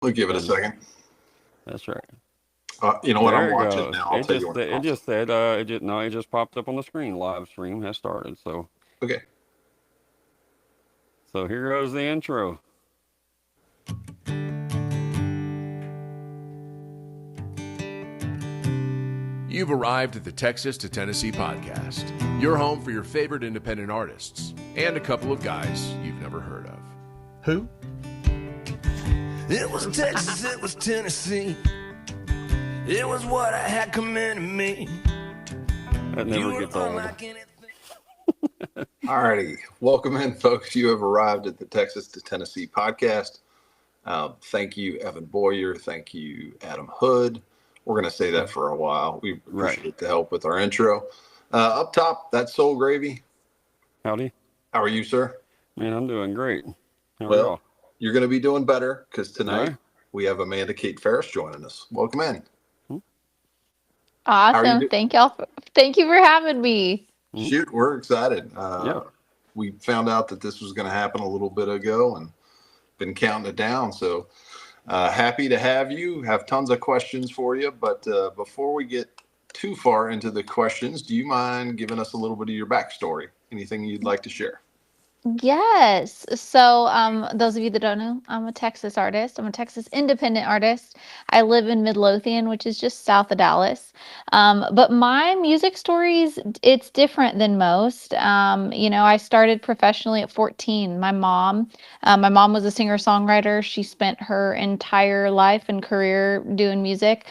We'll give it a And second. that's right. You know what? I'm There it watching goes. now. I'll tell you when it It pops up. just said it just popped up on the screen. Live stream has started. Okay. So here goes the intro. You've arrived at the Texas to Tennessee Podcast, your home for your favorite independent artists and a couple of guys you've never heard of. Who? It was Texas, it was Tennessee. It was what I had coming to me. That never gets old. Alrighty. Welcome in, folks. You have arrived at the Texas to Tennessee Podcast. Thank you, Evan Boyer. Thank you, Adam Hood. We're going to say that for a while. We appreciate the help with our intro. Up top, that's Soul Gravy. Howdy. How are you, sir? Man, I'm doing great. How are Well, y'all? you're going to be doing better because tonight Right. we have Amanda Kate Ferris joining us. Welcome in. Awesome. Thank y'all. Thank you for having me. Shoot, we're excited. Yeah. We found out that this was going to happen a little bit ago and been counting it down. So happy to have you. Have tons of questions for you. But before we get too far into the questions, do you mind giving us a little bit of your backstory? Anything you'd like to share? Yes. So, those of you that don't know, I'm a Texas artist. I'm a Texas independent artist. I live in Midlothian, which is just south of Dallas. But my music stories, it's different than most. I started professionally at 14. My mom was a singer-songwriter. She spent her entire life and career doing music,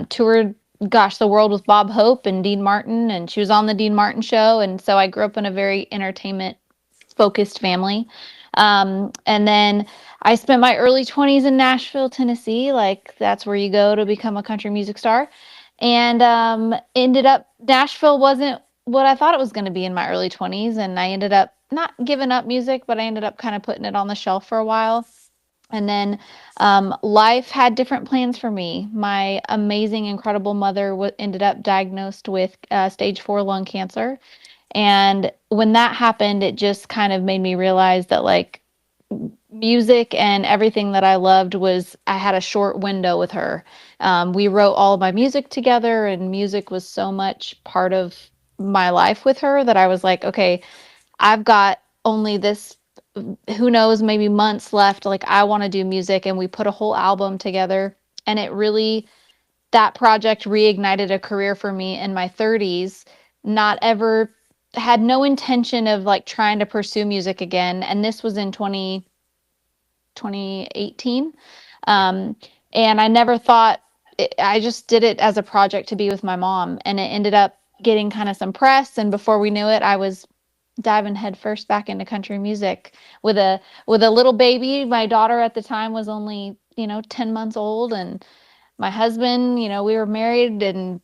toured the world with Bob Hope and Dean Martin, and she was on the Dean Martin show. And so I grew up in a very entertainment focused family. And then I spent my early 20s in Nashville, Tennessee. Like that's where you go to become a country music star. And ended up, Nashville wasn't what I thought it was going to be in my early 20s. And I ended up not giving up music, but I ended up kind of putting it on the shelf for a while. And then life had different plans for me. My amazing, incredible mother ended up diagnosed with stage 4 lung cancer. And when that happened, it just kind of made me realize that like music and everything that I loved I had a short window with her. We wrote all of my music together, and music was so much part of my life with her that I was like, okay, I've got only this, who knows, maybe months left. Like I want to do music. And we put a whole album together, and that project reignited a career for me in my 30s. Not ever had no intention of like trying to pursue music again. And this was in 2018. And I never thought, I just did it as a project to be with my mom. And it ended up getting kind of some press. And before we knew it, I was diving headfirst back into country music with a little baby. My daughter at the time was only, 10 months old. And my husband, we were married and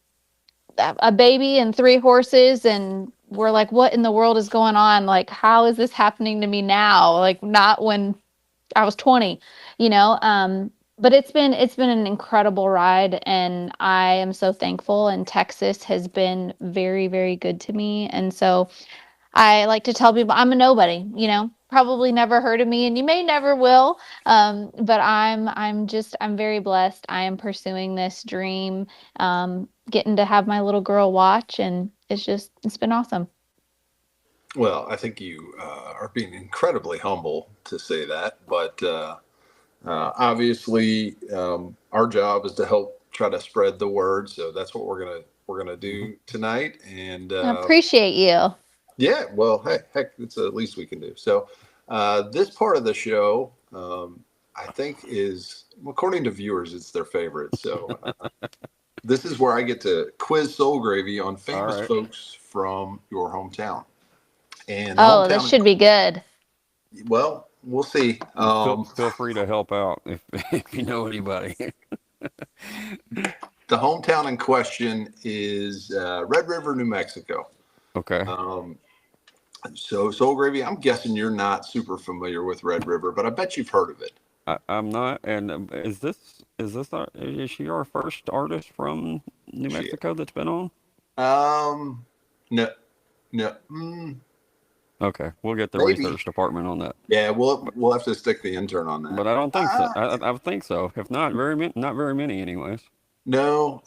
a baby and 3 horses, and we're like, what in the world is going on? Like, how is this happening to me now? Like, not when I was 20, but it's been an incredible ride, and I am so thankful. And Texas has been very, very good to me. And so I like to tell people I'm a nobody, probably never heard of me, and you may never will. But I'm very blessed. I am pursuing this dream, getting to have my little girl watch, and it's been awesome. Well, I think you are being incredibly humble to say that, but obviously our job is to help try to spread the word. So that's what we're gonna do tonight. And I appreciate you. yeah, well, heck, it's the least we can do. So this part of the show, I think, is, according to viewers, it's their favorite. So this is where I get to quiz Soul Gravy on famous folks from your hometown. And this should be good. Well, we'll see. Feel free to help out if you know anybody. The hometown in question is Red River, New Mexico. Okay. So Soul Gravy, I'm guessing you're not super familiar with Red River, but I bet you've heard of it. I'm not. And is she our first artist from New Mexico that's been on? No. Okay, we'll get the Maybe. research department on that. Yeah, we'll have to stick the intern on that. But I don't think so. I think so. If not not very many, anyways. No,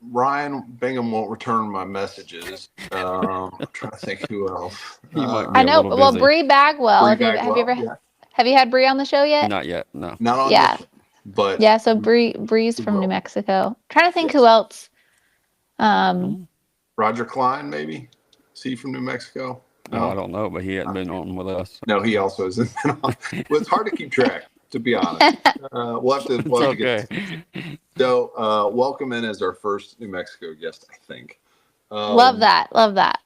Ryan Bingham won't return my messages. I'm trying to think who else. He might be I a know. little Well, busy. Bree Bagwell. Bree Have you ever Bagwell, yeah. have you had Bree on the show yet? Not yet. No. Not on Yeah. this one, but Yeah. So Bree's we from New will. Mexico. Trying to think Yes. who else. Roger Klein, maybe. Is he from New Mexico? No, I don't know, but he hadn't been on with us. No, he also isn't. Well, it's hard to keep track, to be honest. We'll have to It's get. okay. So, welcome in as our first New Mexico guest, I think. Love that. Love that.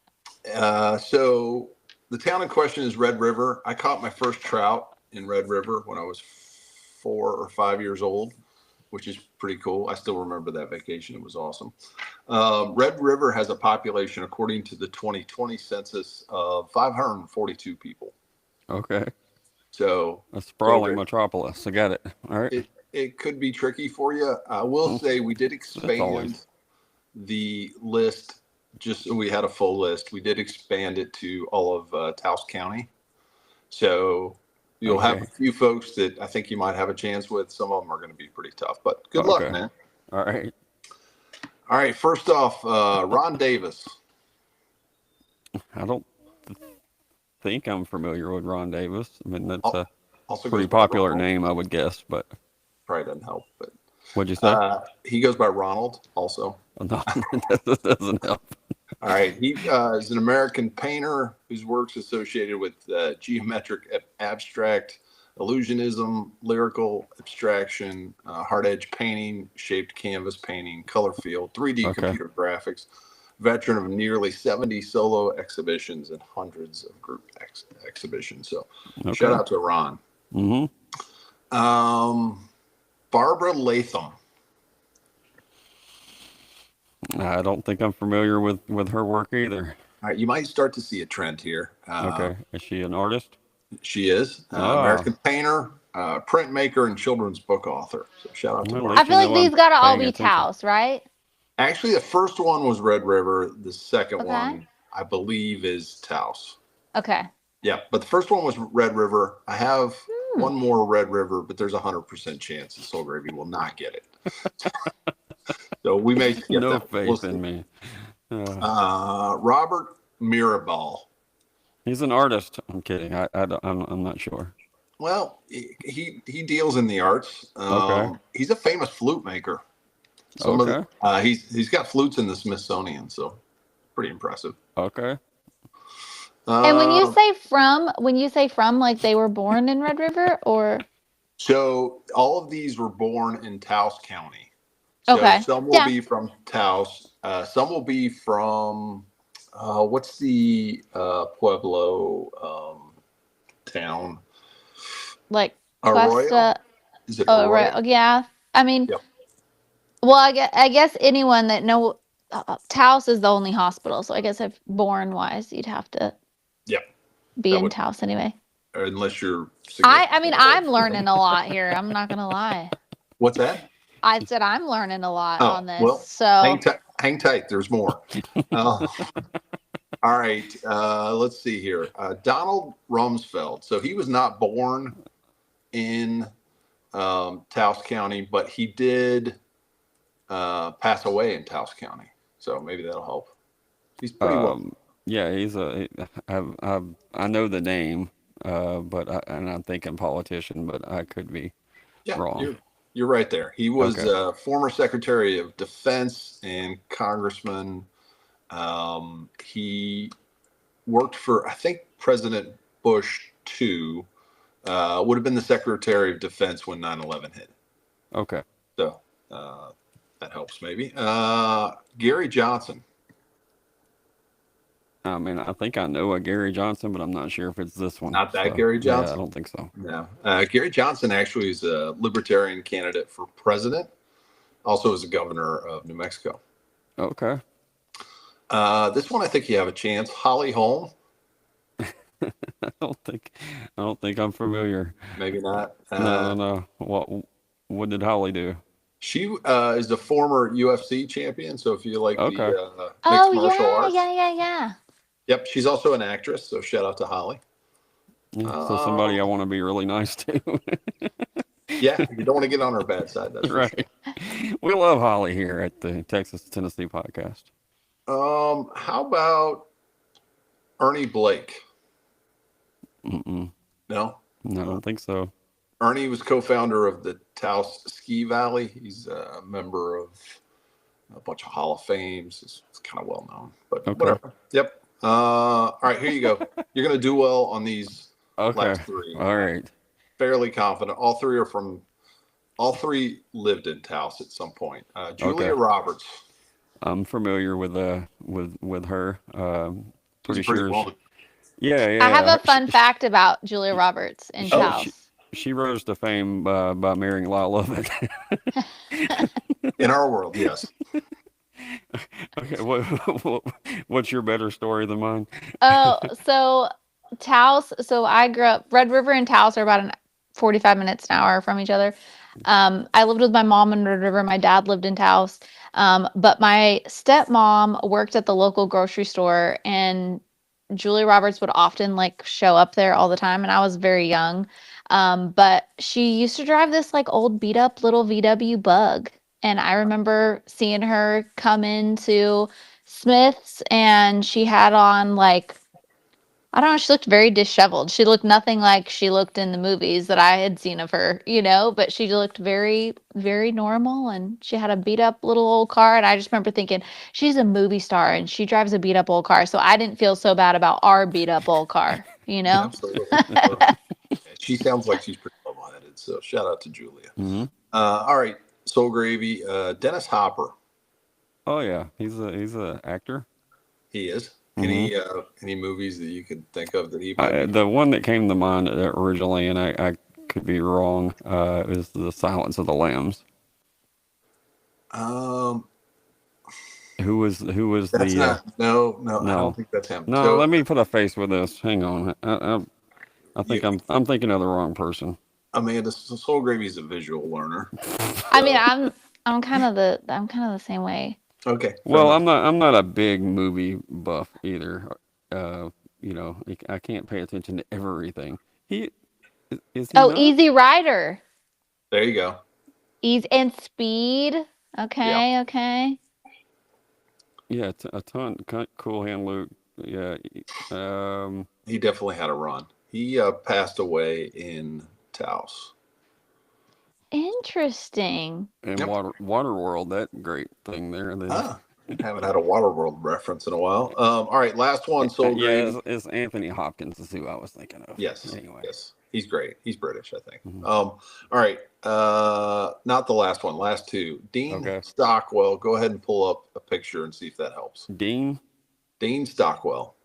So, the town in question is Red River. I caught my first trout in Red River when I was 4 or 5 years old, which is pretty cool. I still remember that vacation. It was awesome. Red River has a population, according to the 2020 census, of 542 people. Okay. So A sprawling metropolis. I got it. All right. it could be tricky for you. I will say we did expand always. the list. We had a full list. We did expand it to all of Taos County. So you'll have a few folks that I think you might have a chance with. Some of them are going to be pretty tough, but good luck, man. All right. All right. First off, Ron Davis. I don't think I'm familiar with Ron Davis. I mean, that's a Also pretty goes by popular Ronald. name, I would guess, but Probably doesn't help, but what'd you say? he goes by Ronald also. No, that doesn't help. All right. He is an American painter whose works associated with geometric abstract, illusionism, lyrical abstraction, hard edge painting, shaped canvas painting, color field, 3D computer graphics, veteran of nearly 70 solo exhibitions and hundreds of group exhibitions. So shout out to Ron. Barbara Latham. I don't think I'm familiar with her work either. All right, you might start to see a trend here. Okay. Is she an artist? She is American painter, printmaker, and children's book author. So shout out to Barbara. I feel like these gotta all be Taos, right? Actually, the first one was Red River. The second one, I believe, is Taos. Okay. Yeah, but the first one was Red River. I have one more Red River, but there's a 100% chance that Soul Gravy will not get it. So we may skip No that. faith in me. Robert Mirabal. He's an artist. I'm kidding. I'm not sure. Well, he deals in the arts. He's a famous flute maker. He's got flutes in the Smithsonian, so pretty impressive. Okay. And when you say from, like they were born in Red River, or? So all of these were born in Taos County. So some will be from Taos. Some will be from what's the Pueblo town? Like Arroyo? Is it Arroyo? Yeah. I mean, well, I guess anyone that Taos is the only hospital, so I guess if born wise, you'd have to be in Taos anyway. Unless you're. I'm learning a lot here. I'm not gonna lie. What's that? I said I'm learning a lot on this. Well, so hang tight. There's more. All right. Let's see here. Donald Rumsfeld. So he was not born in Taos County, but he did pass away in Taos County. So maybe that'll help. He's pretty well. Yeah, I know the name, but I'm thinking politician, but I could be wrong. You're right there. He was former Secretary of Defense and Congressman. He worked for, I think, President Bush II. Would have been the Secretary of Defense when 9/11 hit. Okay. So that helps maybe. Gary Johnson. I mean, I think I know a Gary Johnson, but I'm not sure if it's this one. Not that Gary Johnson? Yeah, I don't think so. No. Gary Johnson actually is a libertarian candidate for president. Also is a governor of New Mexico. Okay. This one, I think you have a chance. Holly Holm. I don't think I'm familiar. Maybe not. No. What did Holly do? She is the former UFC champion. So if you like the mixed martial arts. Yeah. Yep, she's also an actress, so shout out to Holly. Yeah, so somebody I want to be really nice to. Yeah, you don't want to get on her bad side. That's for Right. We love Holly here at the Texas to Tennessee podcast. sure. How about Ernie Blake? Mm-mm. No, No, I don't think so. Ernie was co-founder of the Taos Ski Valley. He's a member of a bunch of Hall of Fames. It's kind of well known, but Okay. whatever. Yep. All right, here you go. You're going to do well on these Okay. last three. All right. Fairly confident. All three lived in Taos at some point. Julia Roberts. I'm familiar with her. Pretty She's pretty sure. well. Yeah. I have a fun fact about Julia Roberts in She- Taos. She rose to fame by marrying Lyle Lovett. In our world, yes. Okay, what's your better story than mine? Oh, so Taos. So I grew up. Red River and Taos are about 45 minutes an hour from each other. I lived with my mom in Red River. My dad lived in Taos. But my stepmom worked at the local grocery store, and Julia Roberts would often like show up there all the time. And I was very young. But she used to drive this like old beat up little VW Bug. And I remember seeing her come into Smith's, and she had on like, I don't know, she looked very disheveled. She looked nothing like she looked in the movies that I had seen of her, but she looked very, very normal, and she had a beat up little old car. And I just remember thinking, she's a movie star and she drives a beat up old car. So I didn't feel so bad about our beat up old car, Absolutely. She sounds like she's pretty level-headed. So shout out to Julia. Mm-hmm. All right, Soul Gravy. Dennis Hopper. Oh yeah, he's a actor. He is. Mm-hmm. Any movies that you can think of that he might be? The one that came to mind originally, and I could be wrong, is The Silence of the Lambs. Who was That's the? not. No, I No. don't think that's him. No, So, let me put a face with this. Hang on. I think I'm thinking of the wrong person. Amanda, Soul Gravy is a visual learner. I mean, I'm kind of the same way. Okay. Well, I'm not a big movie buff either. I can't pay attention to everything. Is he Oh, not? Easy Rider. There you go. Ease and Speed. Okay, okay. Yeah, a ton. Cool Hand Luke. Yeah. He definitely had a run. He passed away in Taos. Interesting. And Yep. Waterworld, that great thing there. Haven't had a Waterworld reference in a while. All right, last one. Soul Gravy. Yeah, it's Anthony Hopkins is who I was thinking of. Yes. Anyway. Yes. He's great. He's British, I think. Mhm. All right. Not the last one. Last two. Dean Stockwell. Go ahead and pull up a picture and see if that helps. Dean Stockwell.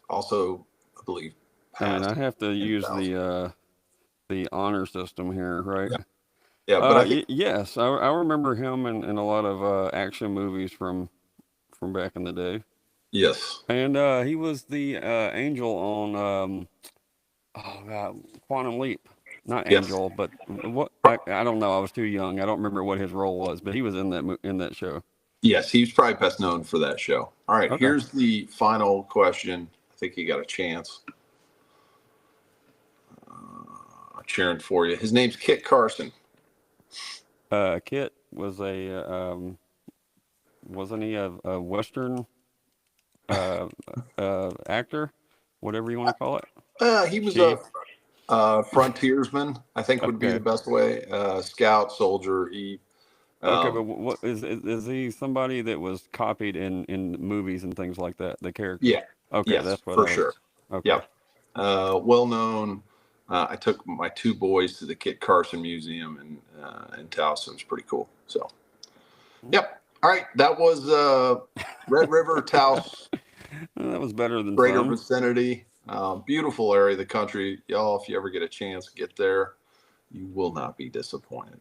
Also, I believe. And I have to use 2000. the honor system here, right? Yeah, but yes, I remember him in a lot of action movies from back in the day. Yes. And he was the angel on Quantum Leap. Not Yes. Angel, but what I don't know. I was too young. I don't remember what his role was, but he was in that show. Yes, he's probably best known for that show. All right, Here's the final question. I think you got a chance. I'm cheering for you. His name's Kit Carson. Kit was wasn't he a Western actor, whatever you want to call it? He was a frontiersman, I think would be the best way. Scout, soldier. Okay, but what is he somebody that was copied in movies and things like that? The character. Yeah. Okay, yes, that's what for sure. Okay. Yep. Well known. I took my two boys to the Kit Carson Museum in Taos. It was pretty cool. So, yep. All right, that was Red River, Taos. That was better than greater some. vicinity. Beautiful area of the country. Y'all, if you ever get a chance, get there. You will not be disappointed.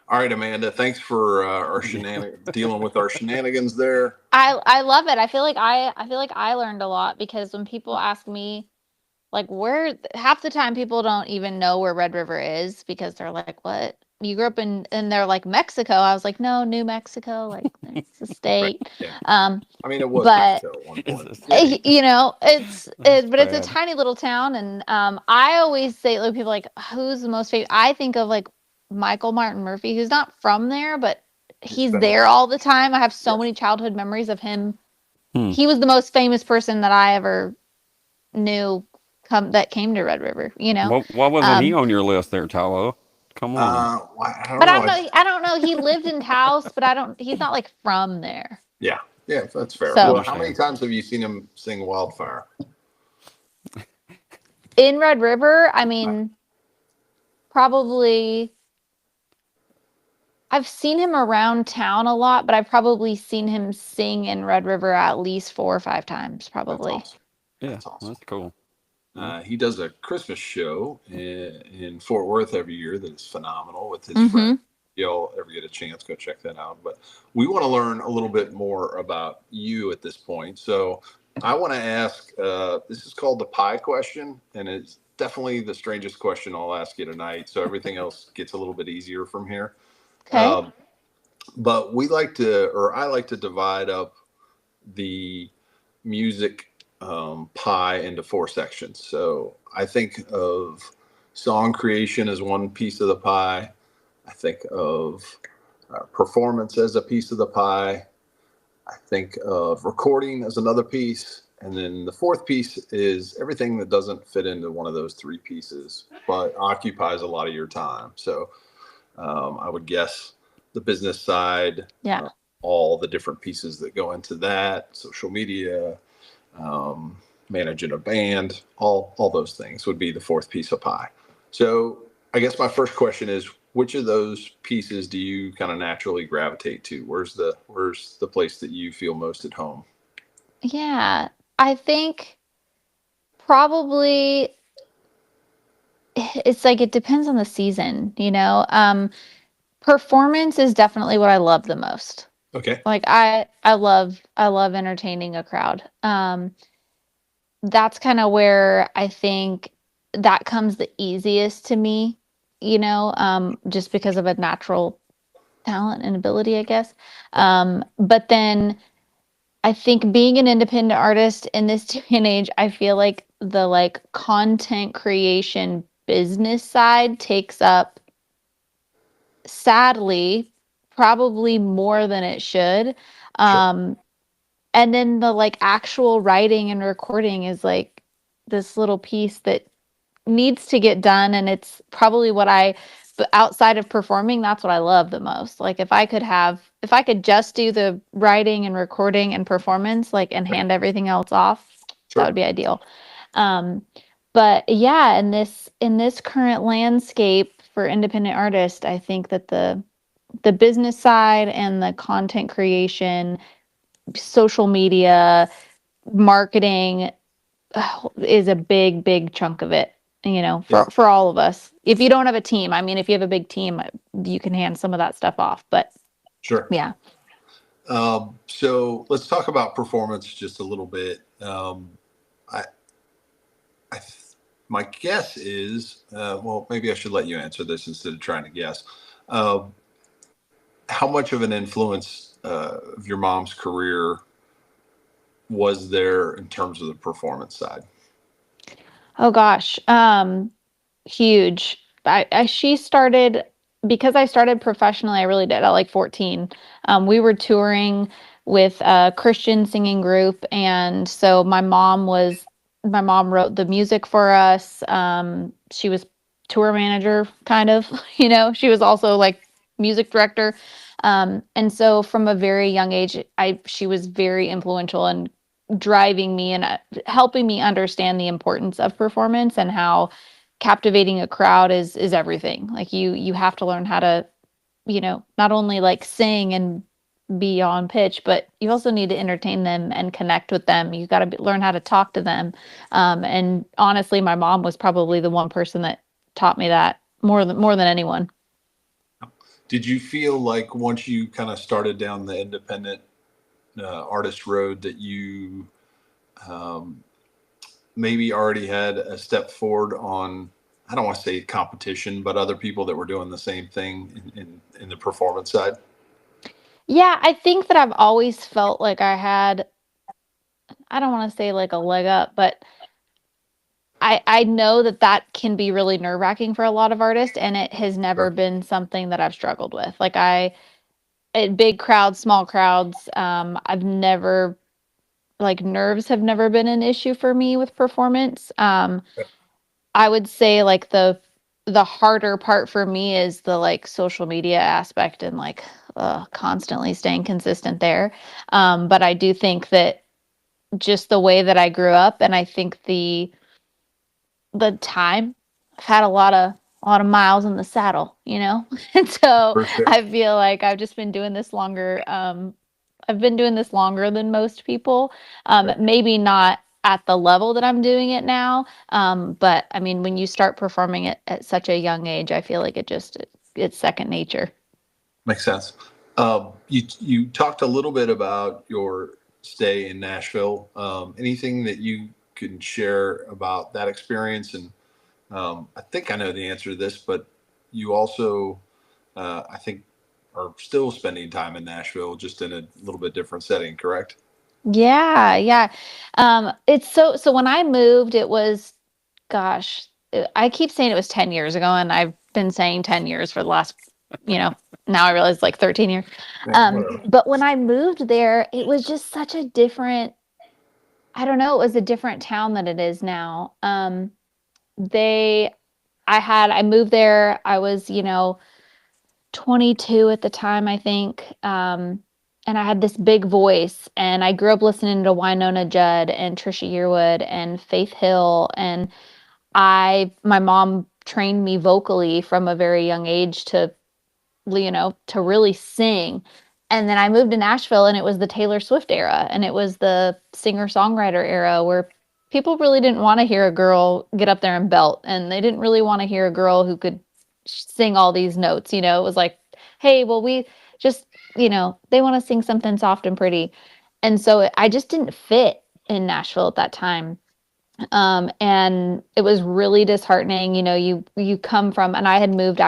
All right, Amanda, thanks for our dealing with our shenanigans there. I love it. I feel like I learned a lot, because when people ask me, like, half the time people don't even know where Red River is, because they're like, what? you grew up in, and they're like Mexico. I was like, no, New Mexico, like it's a state. Yeah. Um, I mean, it was but Mexico at one It's point. a Yeah. state. you know, but it's a bad. tiny little town, and I always say, like, people like, who's the most famous? I think of like Michael Martin Murphy, who's not from there, but he's been there there. all the time. I have so Yeah. many childhood memories of him. Hmm. He was the most famous person that I ever knew that came to Red River, you know. Why wasn't he Um, on your list there, Tyler? Come on. I don't but know. I don't know. He lived in Taos, but he's not like from there. Yeah. Yeah, that's fair. So- Well, how many times have you seen him sing Wildfire? In Red River, I mean, probably I've seen him around town a lot, but I've probably seen him sing in Red River at least 4 or 5 times, probably. That's awesome. Yeah, That's awesome. that's cool. He does a Christmas show in Fort Worth every year that is phenomenal with his Mhm. friends. If y'all ever get a chance, go check that out. But we want to learn a little bit more about you at this point. So I want to ask, this is called the pie question, and it's definitely the strangest question I'll ask you tonight. So everything else gets a little bit easier from here. Okay. But I like to divide up the music pie into 4 sections. So I think of song creation as one piece of the pie. I think of performance as a piece of the pie. I think of recording as another piece. And then the 4th piece is everything that doesn't fit into one of those 3 pieces, but occupies a lot of your time. So I would guess the business side, Yeah. all the different pieces that go into that, social media, managing a band, all those things would be the 4th piece of pie. So I guess my first question is, which of those pieces do you kind of naturally gravitate to? Where's the place that you feel most at home? Yeah. I think probably it's like it depends on the season, you know. Performance is definitely what I love the most. Okay. Like I love entertaining a crowd. That's kind of where I think that comes the easiest to me, you know, just because of a natural talent and ability, I guess. But then I think being an independent artist in this day and age, I feel like the like content creation business side takes up, sadly, probably more than it should. Sure. And then the like actual writing and recording is like this little piece that needs to get done. And it's probably but outside of performing, that's what I love the most. Like if I could just do the writing and recording and performance, like, and hand everything else off, Sure. that would be ideal. But yeah, in this current landscape for independent artists, I think that the business side and the content creation, social media, marketing is a big chunk of it, you know, for all of us. If you don't have a team, I mean, if you have a big team, you can hand some of that stuff off, but Sure. yeah. So let's talk about performance just a little bit. My guess is, well, maybe I should let you answer this instead of trying to guess. How much of an influence of your mom's career was there in terms of the performance side? Oh gosh, huge. She started, because I started professionally, I really did at like 14. We were touring with a Christian singing group, and so my mom wrote the music for us. She was tour manager, kind of, you know, she was also like music director. And so from a very young age, she was very influential in driving me and helping me understand the importance of performance and how captivating a crowd is everything. Like you have to learn how to, you know, not only like sing and be on pitch, but you also need to entertain them and connect with them. You got to learn how to talk to them. And honestly, my mom was probably the one person that taught me that more than anyone. Did you feel like once you kind of started down the independent artist road that you maybe already had a step forward on I don't want to say competition, but other people that were doing the same thing in the performance side? Yeah, I think that I've always felt like I had, I don't want to say like a leg up, but I know that that can be really nerve-wracking for a lot of artists, and it has never Sure. been something that I've struggled with. Like at big crowds, small crowds, I've never, like, nerves have never been an issue for me with performance. I would say like the harder part for me is the like social media aspect and like constantly staying consistent there. But I do think that just the way that I grew up, and I think the time, I've had a lot of miles in the saddle, you know? And so For sure. I feel like I've just been doing this longer. I've been doing this longer than most people. Right. Maybe not at the level that I'm doing it now. But I mean, when you start performing it at such a young age, I feel like it's second nature. Makes sense. You talked a little bit about your stay in Nashville. Anything that you can share about that experience? And I think I know the answer to this, but you also, I think, are still spending time in Nashville, just in a little bit different setting, correct? Yeah, yeah. It's so when I moved, it was, gosh, I keep saying it was 10 years ago, and I've been saying 10 years for the last, you know, now I realize like 13 years. Yeah, whatever. But when I moved there, it was just such a different, I don't know, it was a different town than it is now. They, I moved there, I was, 22 at the time, I think. And I had this big voice, and I grew up listening to Winona Judd and Trisha Yearwood and Faith Hill. And my mom trained me vocally from a very young age to really sing. And then I moved to Nashville, and it was the Taylor Swift era, and it was the singer-songwriter era where people really didn't want to hear a girl get up there and belt, and they didn't really want to hear a girl who could sing all these notes. It was like, hey, well, we just, they want to sing something soft and pretty. And so I just didn't fit in Nashville at that time. And it was really disheartening. You come from, and I'd moved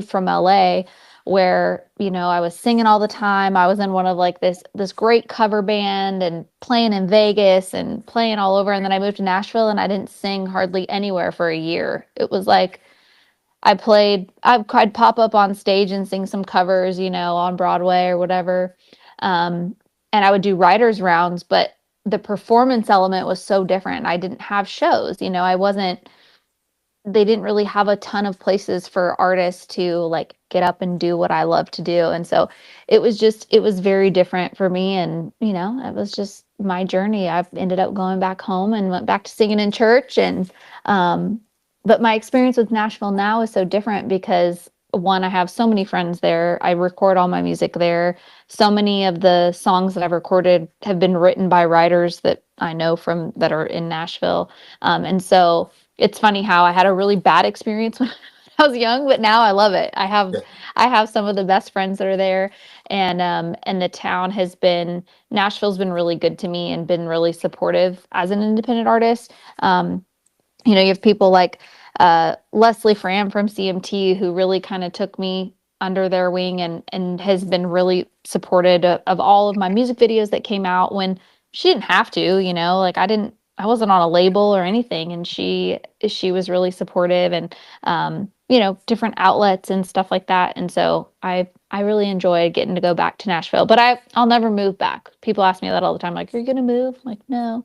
from LA, where, I was singing all the time. I was in one of like this great cover band and playing in Vegas and playing all over. And then I moved to Nashville, and I didn't sing hardly anywhere for a year. It was like, I'd pop up on stage and sing some covers, on Broadway or whatever. And I would do writers rounds, but the performance element was so different. I didn't have shows, they didn't really have a ton of places for artists to like get up and do what I love to do. And so it was very different for me. And, it was just my journey. I've ended up going back home and went back to singing in church. But my experience with Nashville now is so different because, one, I have so many friends there. I record all my music there. So many of the songs that I've recorded have been written by writers that I know from that are in Nashville. And so it's funny how I had a really bad experience when I was young, but now I love it. Yeah. I have some of the best friends that are there, and the town Nashville's been really good to me and been really supportive as an independent artist. You have people like Leslie Fram from CMT, who really kind of took me under their wing and has been really supportive of all of my music videos that came out when she didn't have to, like I wasn't on a label or anything. And she was really supportive, and, different outlets and stuff like that. And so I really enjoyed getting to go back to Nashville, but I'll never move back. People ask me that all the time. Like, are you going to move? I'm like, no.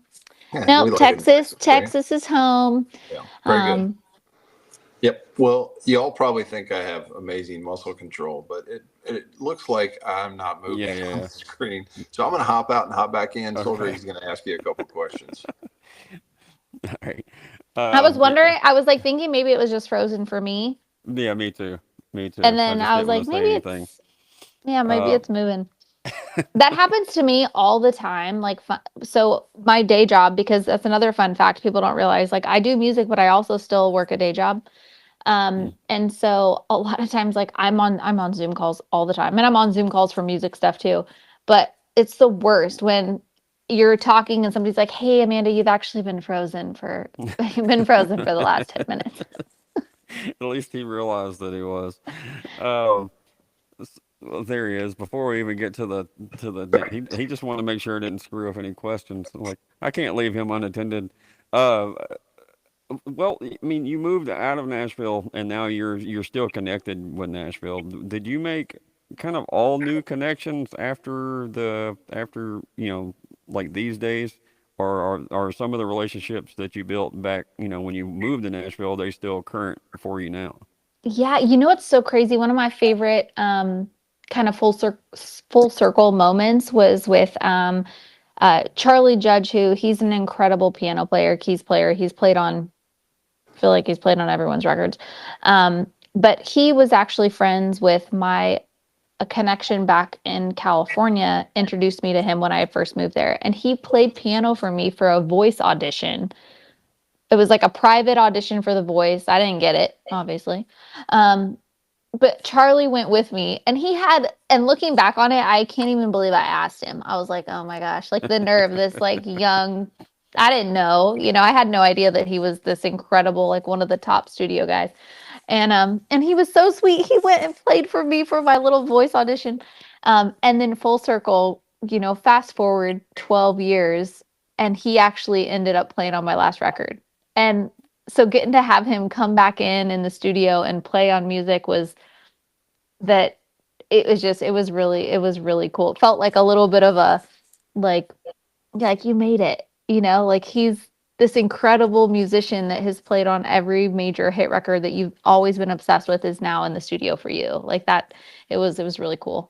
Yeah, No, we like it in Texas, right? Texas is home. Yeah, very good. Um, Yep. Well, y'all probably think I have amazing muscle control, but it looks like I'm not moving Yeah. on the screen. So I'm going to hop out and hop back in. Soldier, Okay. he's going to ask you a couple questions. All right. I was wondering, I was like thinking maybe it was just frozen for me. Yeah, me too. Me too. And then just I was didn't like, wanna say maybe anything. maybe Uh, it's moving. That happens to me all the time. Like, so my day job, because that's another fun fact people don't realize, like I do music, but I also still work a day job. And so a lot of times, like I'm on Zoom calls all the time, and I'm on Zoom calls for music stuff too. But it's the worst when you're talking and somebody's like, "Hey, Amanda, you've been frozen for the last 10 minutes." At least he realized that he was. Um, well, there he is. Before we even get to he just wanted to make sure I didn't screw up any questions. Like I can't leave him unattended. Uh, well, I mean, you moved out of Nashville, and now you're still connected with Nashville. Did you make kind of all new connections after like these days, or are some of the relationships that you built back when you moved to Nashville, they still current for you now? Yeah, what's so crazy? One of my favorite kind of full circle moments was with Charlie Judge, who he's an incredible piano player, keys player. I feel like he's played on everyone's records. But he was actually friends with a connection back in California, introduced me to him when I had first moved there. And he played piano for me for a voice audition. It was like a private audition for The Voice. I didn't get it, obviously. But Charlie went with me, and looking back on it, I can't even believe I asked him. I was like, oh my gosh, like the nerve, this like young, I didn't know, I had no idea that he was this incredible, like one of the top studio guys. And he was so sweet. He went and played for me for my little voice audition. And then full circle, fast forward 12 years, and he actually ended up playing on my last record. And so getting to have him come back in the studio and play on music it was really cool. It felt like a little bit of a, like you made it, like he's this incredible musician that has played on every major hit record that you've always been obsessed with is now in the studio for you. Like that, it was really cool.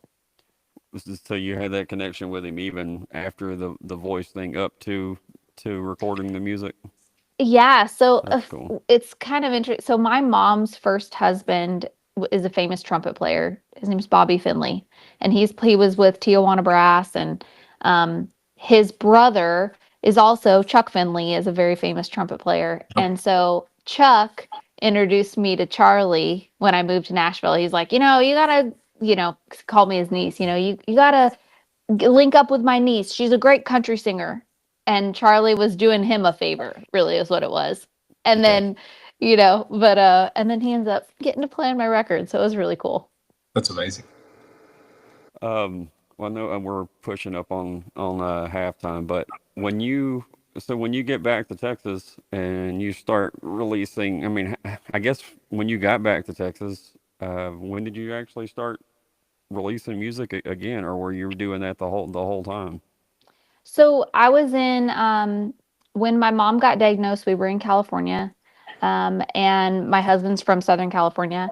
So you had that connection with him even after the voice thing up to recording the music? Yeah, so Cool. it's kind of interesting. So my mom's first husband is a famous trumpet player. His name's Bobby Finley, and he was with Tijuana Brass, and his brother is also Chuck Finley, is a very famous trumpet player. Oh. And so Chuck introduced me to Charlie when I moved to Nashville. He's like, you gotta, call me his niece. You gotta link up with my niece. She's a great country singer. And Charlie was doing him a favor, really is what it was. And then, and then he ends up getting to play on my record. So it was really cool. That's amazing. Well, I know we're pushing up on halftime, but when you get back to Texas and you start releasing, I mean, I guess when you got back to Texas, when did you actually start releasing music again, or were you doing that the whole time? So I was when my mom got diagnosed, we were in California, and my husband's from Southern California.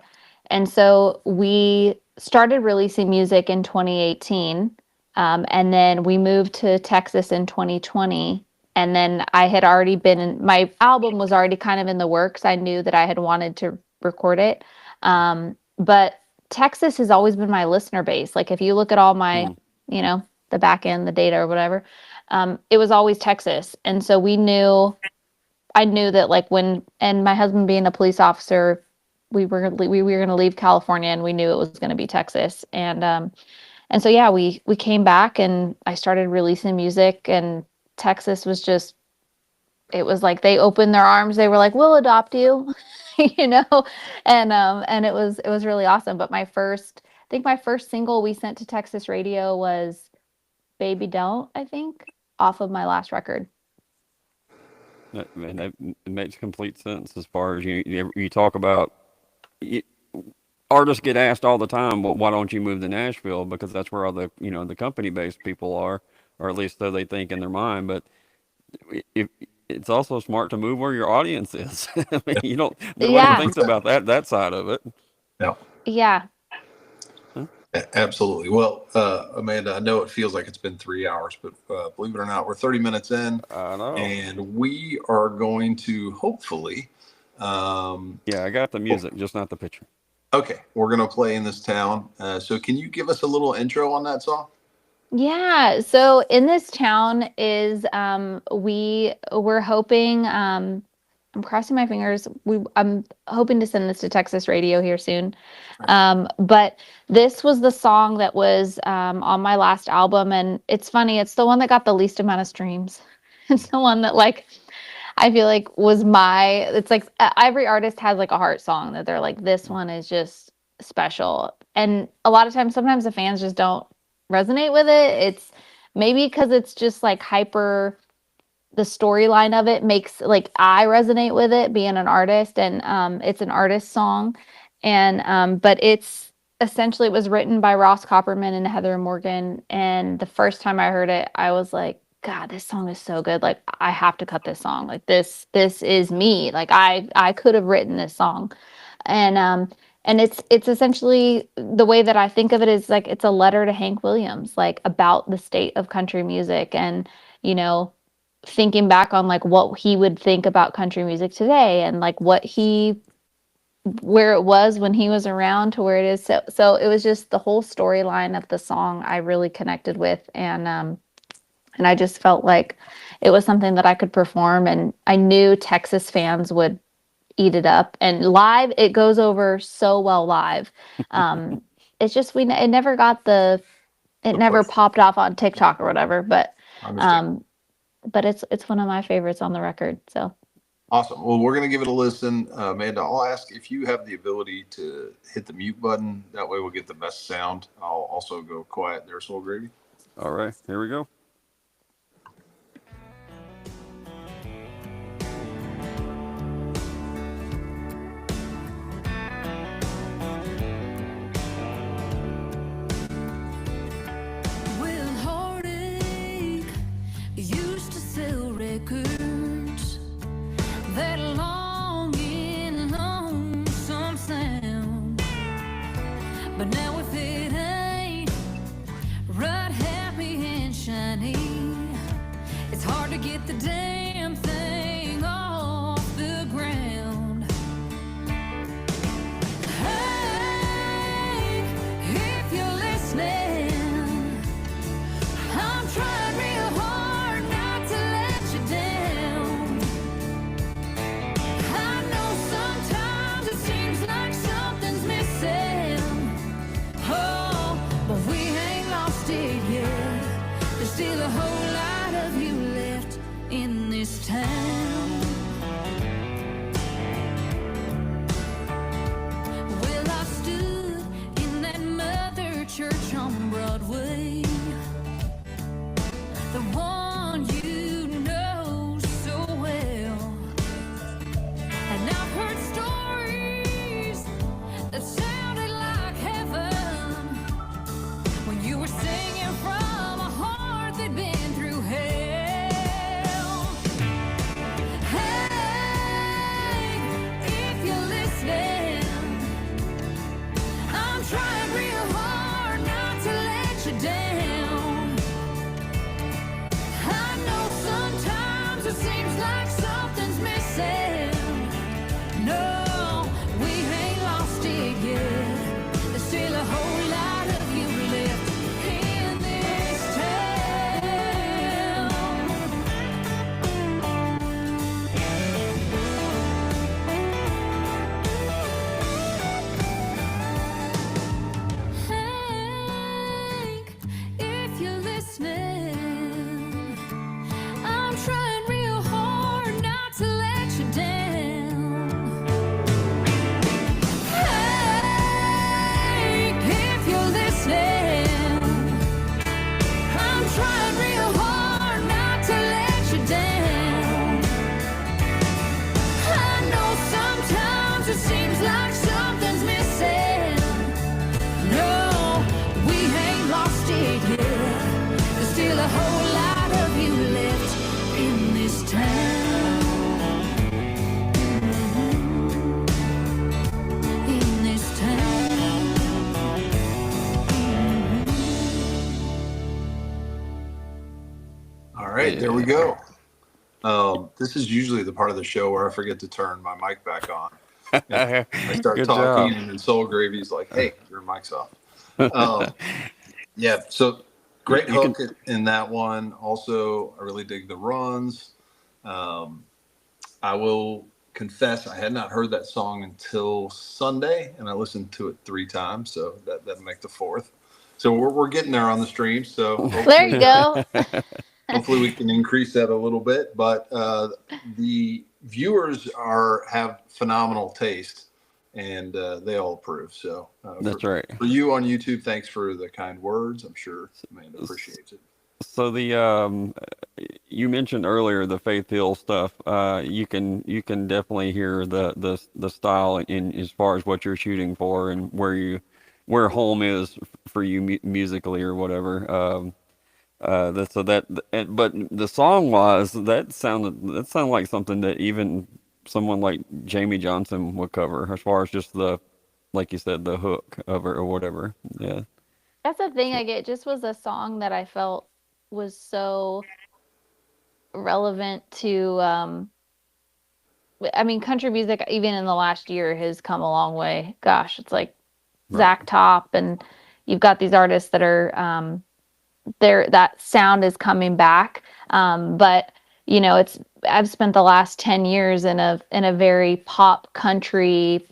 And so we started releasing music in 2018, and then we moved to Texas in 2020. And then I had already my album was already kind of in the works. I knew that I had wanted to record it. But Texas has always been my listener base. Like if you look at all my, the back end, the data or whatever, it was always Texas. And so I knew that and my husband being a police officer, we were going to leave California, and we knew it was going to be Texas. And so, yeah, we came back and I started releasing music, and Texas was it was like they opened their arms. They were like, we'll adopt you, and it was really awesome. But I think my first single we sent to Texas radio was Baby Don't, I think, off of my last record. That makes complete sense as far as you talk about. Artists get asked all the time, well, why don't you move to Nashville? Because that's where all the the company-based people are, or at least so they think in their mind. But if it's also smart to move where your audience is. I mean, nobody thinks about that side of it. No. Yeah. Absolutely. Well, Amanda, I know it feels like it's been 3 hours, but believe it or not, we're 30 minutes in. I know. And we are going to hopefully. I got the music, just not the picture. Okay. We're going to play In This Town. So can you give us a little intro on that song? Yeah. So In This Town is, we're hoping, I'm crossing my fingers. I'm hoping to send this to Texas radio here soon. But this was the song that was on my last album. And it's funny, it's the one that got the least amount of streams. It's the one that I feel like it's like every artist has like a heart song that they're like, this one is just special. And a lot of times, sometimes the fans just don't resonate with it. It's maybe because it's just like hyper, the storyline of it makes like I resonate with it being an artist, and it's an artist song. And but it's essentially, it was written by Ross Copperman and Heather Morgan. And the first time I heard it, I was like, God, this song is so good. Like I have to cut this song. Like this is me. Like I could have written this song. And it's essentially, the way that I think of it is like it's a letter to Hank Williams, like about the state of country music, and you know, thinking back on like what he would think about country music today, and like where it was when he was around to where it is. So it was just the whole storyline of the song I really connected with, and I just felt like it was something that I could perform, and I knew Texas fans would eat it up. And live, it goes over so well live. It's just it never got it never popped off on TikTok or whatever, but it's one of my favorites on the record. So awesome. Well, we're gonna give it a listen. Amanda, I'll ask if you have the ability to hit the mute button. That way we'll get the best sound. I'll also go quiet there, Soul Gravy. All right, here we go. That longing, lonesome sound. But now if it ain't right, happy and shiny, it's hard to get the damn thing off the ground. Hey, if you're listening, I'm trying real hard not to let you down. I know sometimes it seems like something's missing. Oh, but we ain't lost it yet. There's still a whole lot of you left in this town. Well, I stood in that mother church on Broadway, the one you know so well. And I've heard stories that sounded like heaven when you were singing from a heart that'd been through hell. Hey, if you're listening, I'm trying real hard not to let you down. I know sometimes it seems like something's missing. No, we ain't lost it yet. There's still a whole lot of you left in this town. Hank, if you're listening, I'm trying real hard not to let you down. Hank, if you're listening, I'm trying real hard not to let you down. I know sometimes it seems like something's missing. No, we ain't lost it yet. There's still a whole lot of you left in this town. In this town. All right, there we go. This is usually the part of the show where I forget to turn my mic back on. I start Good talking, job. and then Soul Gravy's like, "Hey, your mic's off." Yeah, so great You hook in that one. Also, I really dig the runs. I will confess I had not heard that song until Sunday, and I listened to it 3 times, so that'd make the 4th. So we're getting there on the stream. So there you go. Hopefully we can increase that a little bit, but the viewers have phenomenal taste, and they all approve. So That's right. For you on YouTube, thanks for the kind words. I'm sure Amanda appreciates it. So you mentioned earlier the Faith Hill stuff. You can definitely hear the style in as far as what you're shooting for and where home is for you musically or whatever. But the song wise, that sounded like something that even someone like Jamie Johnson would cover, as far as just like you said, the hook of it or whatever. Yeah. That's the thing. Like, it just was a song that I felt was so relevant to, I mean, country music, even in the last year, has come a long way. Gosh, it's like Zach Top, and you've got these artists that are, that sound is coming back. But I've spent the last 10 years in a very pop country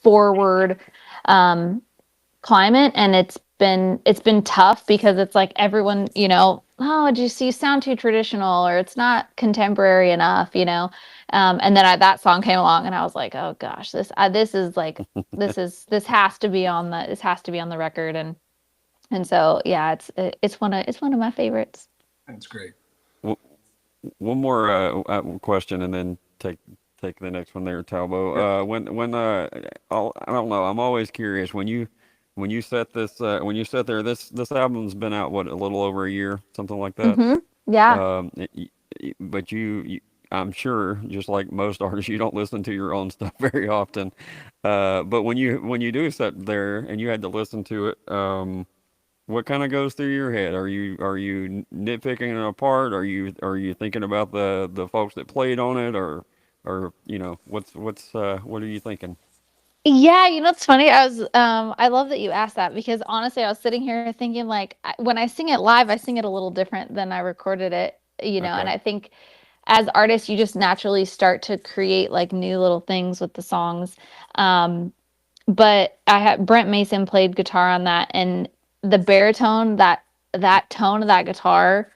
forward, climate, and it's been tough because it's like everyone, oh, you sound too traditional, or it's not contemporary enough, and then that song came along and I was like, oh gosh, this is like this has to be on the record, and so yeah, it's one of my favorites. That's great. One more question, and then take the next one there, Talbot. I don't know. I'm always curious when you set there. This album's been out a little over a year, something like that. Mm-hmm. Yeah. But I'm sure, just like most artists, you don't listen to your own stuff very often. But when you do sit there and you had to listen to it, what kind of goes through your head? Are you nitpicking it apart? Are you thinking about the folks that played on it, or what are you thinking? Yeah, it's funny. I love that you asked that, because honestly, I was sitting here thinking, like, when I sing it live, I sing it a little different than I recorded it, Okay. and I think as artists, you just naturally start to create like new little things with the songs. But I had Brent Mason played guitar on that, and the baritone, that tone of that guitar,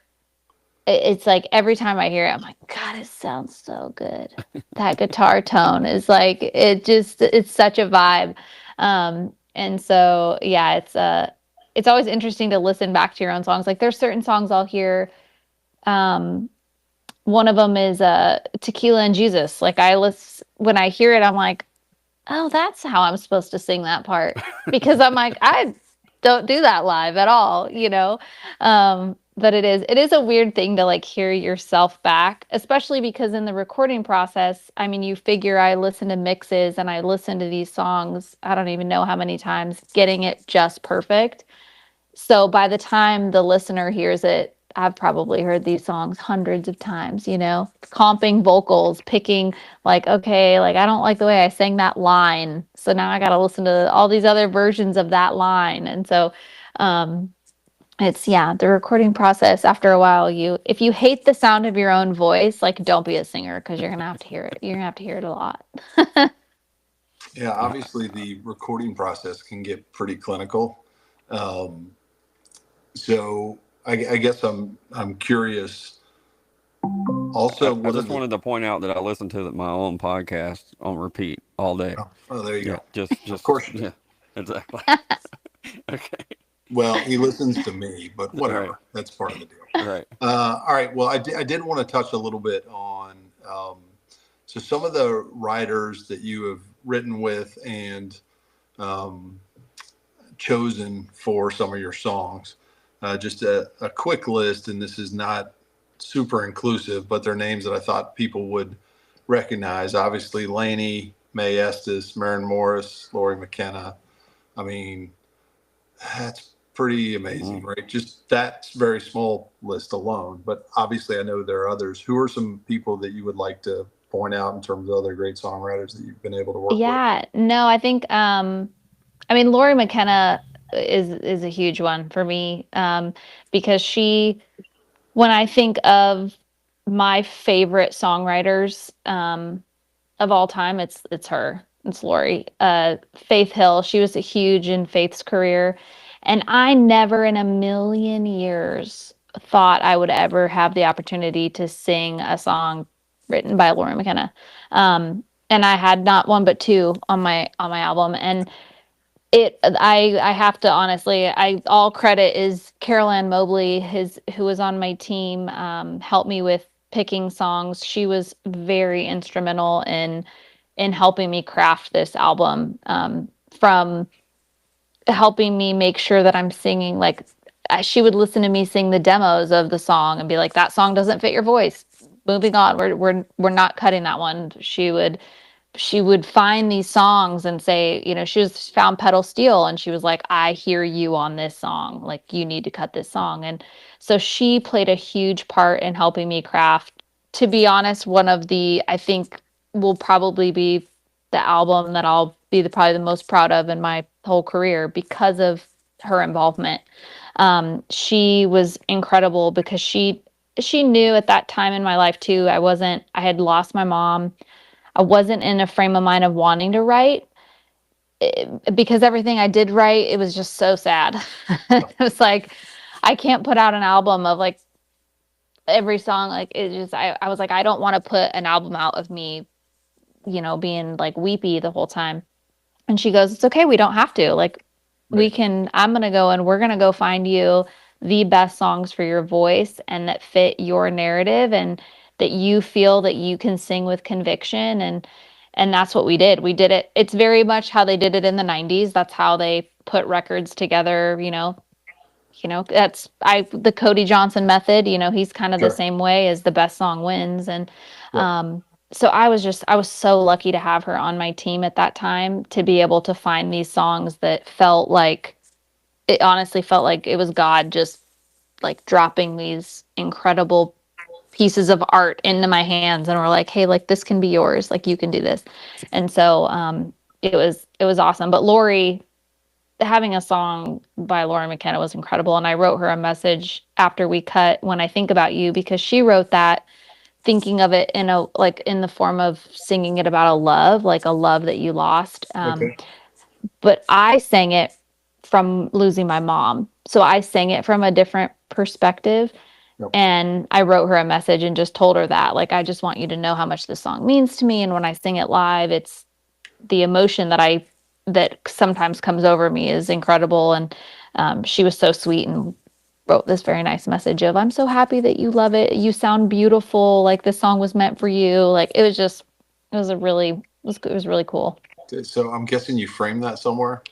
it's like every time I hear it, I'm like, God, it sounds so good. That guitar tone is like, it's such a vibe. And so, yeah, it's always interesting to listen back to your own songs. Like, there's certain songs I'll hear. One of them is Tequila and Jesus. Like, when I hear it, I'm like, oh, that's how I'm supposed to sing that part, because I'm like, I don't do that live at all, but it is a weird thing to like hear yourself back, especially because in the recording process, I mean, you figure I listen to mixes and I listen to these songs, I don't even know how many times, getting it just perfect. So by the time the listener hears it, I've probably heard these songs hundreds of times, comping vocals, picking like, okay, like I don't like the way I sang that line, so now I got to listen to all these other versions of that line. And so the recording process, after a while, if you hate the sound of your own voice, like, don't be a singer, because you're going to have to hear it. You're going to have to hear it a lot. Yeah, obviously the recording process can get pretty clinical. So I guess I'm curious. Also, I just wanted to point out that I listen to my own podcast on repeat all day. Oh, there you go. Just of course. Yeah, exactly. Okay. Well, he listens to me, but whatever. Right. That's part of the deal. Right. All right. Well, I did want to touch a little bit on so some of the writers that you have written with and chosen for some of your songs. Just a quick list, and this is not super inclusive, but they're names that I thought people would recognize. Obviously, Lainey, Mae Estes, Maren Morris, Lori McKenna. I mean, that's pretty amazing, right? Just that very small list alone. But obviously, I know there are others. Who are some people that you would like to point out in terms of other great songwriters that you've been able to work with? Yeah, no, I think, Lori McKenna is a huge one for me, because when I think of my favorite songwriters of all time, it's her. It's Lori. Faith Hill, she was huge in Faith's career, and I never in a million years thought I would ever have the opportunity to sing a song written by Lauren McKenna. And I had not one but two on my album, and I have to honestly, all credit is Carol Ann Mobley, who was on my team, helped me with picking songs. She was very instrumental in helping me craft this album, from helping me make sure that I'm singing like she would listen to me sing the demos of the song and be like, that song doesn't fit your voice. Moving on. We're not cutting that one. She would find these songs and say, she was found Pedal Steel, and she was like, I hear you on this song. Like, you need to cut this song. And so she played a huge part in helping me craft, to be honest, one of I think will probably be the album that I'll be probably the most proud of in my whole career because of her involvement. She was incredible because she knew at that time in my life too, I had lost my mom. I wasn't in a frame of mind of wanting to write because everything I did write, it was just so sad. It was like, I can't put out an album of like every song. Like, I was like, I don't want to put an album out of me, being like weepy the whole time. And she goes, it's okay. We don't have to. Like, I'm going to go and we're going to go find you the best songs for your voice and that fit your narrative and that you feel that you can sing with conviction. And that's what we did. We did it. It's very much how they did it in the 90s. That's how they put records together, that's the Cody Johnson method, he's kind of the same way as the best song wins. And, so I was so lucky to have her on my team at that time to be able to find these songs that it honestly felt like it was God just like dropping these incredible pieces of art into my hands, and we're like, hey, like, this can be yours, like, you can do this. And so it was awesome. But Lori, having a song by Lauren McKenna was incredible. And I wrote her a message after we cut, When I Think About You, because she wrote that thinking of it in the form of singing it about a love that you lost. But I sang it from losing my mom. So I sang it from a different perspective. And I wrote her a message and just told her that, like, I just want you to know how much this song means to me. And when I sing it live, it's the emotion that sometimes comes over me is incredible. And she was so sweet and wrote this very nice message of, I'm so happy that you love it. You sound beautiful. Like, this song was meant for you. Like, it was really cool. So I'm guessing you framed that somewhere.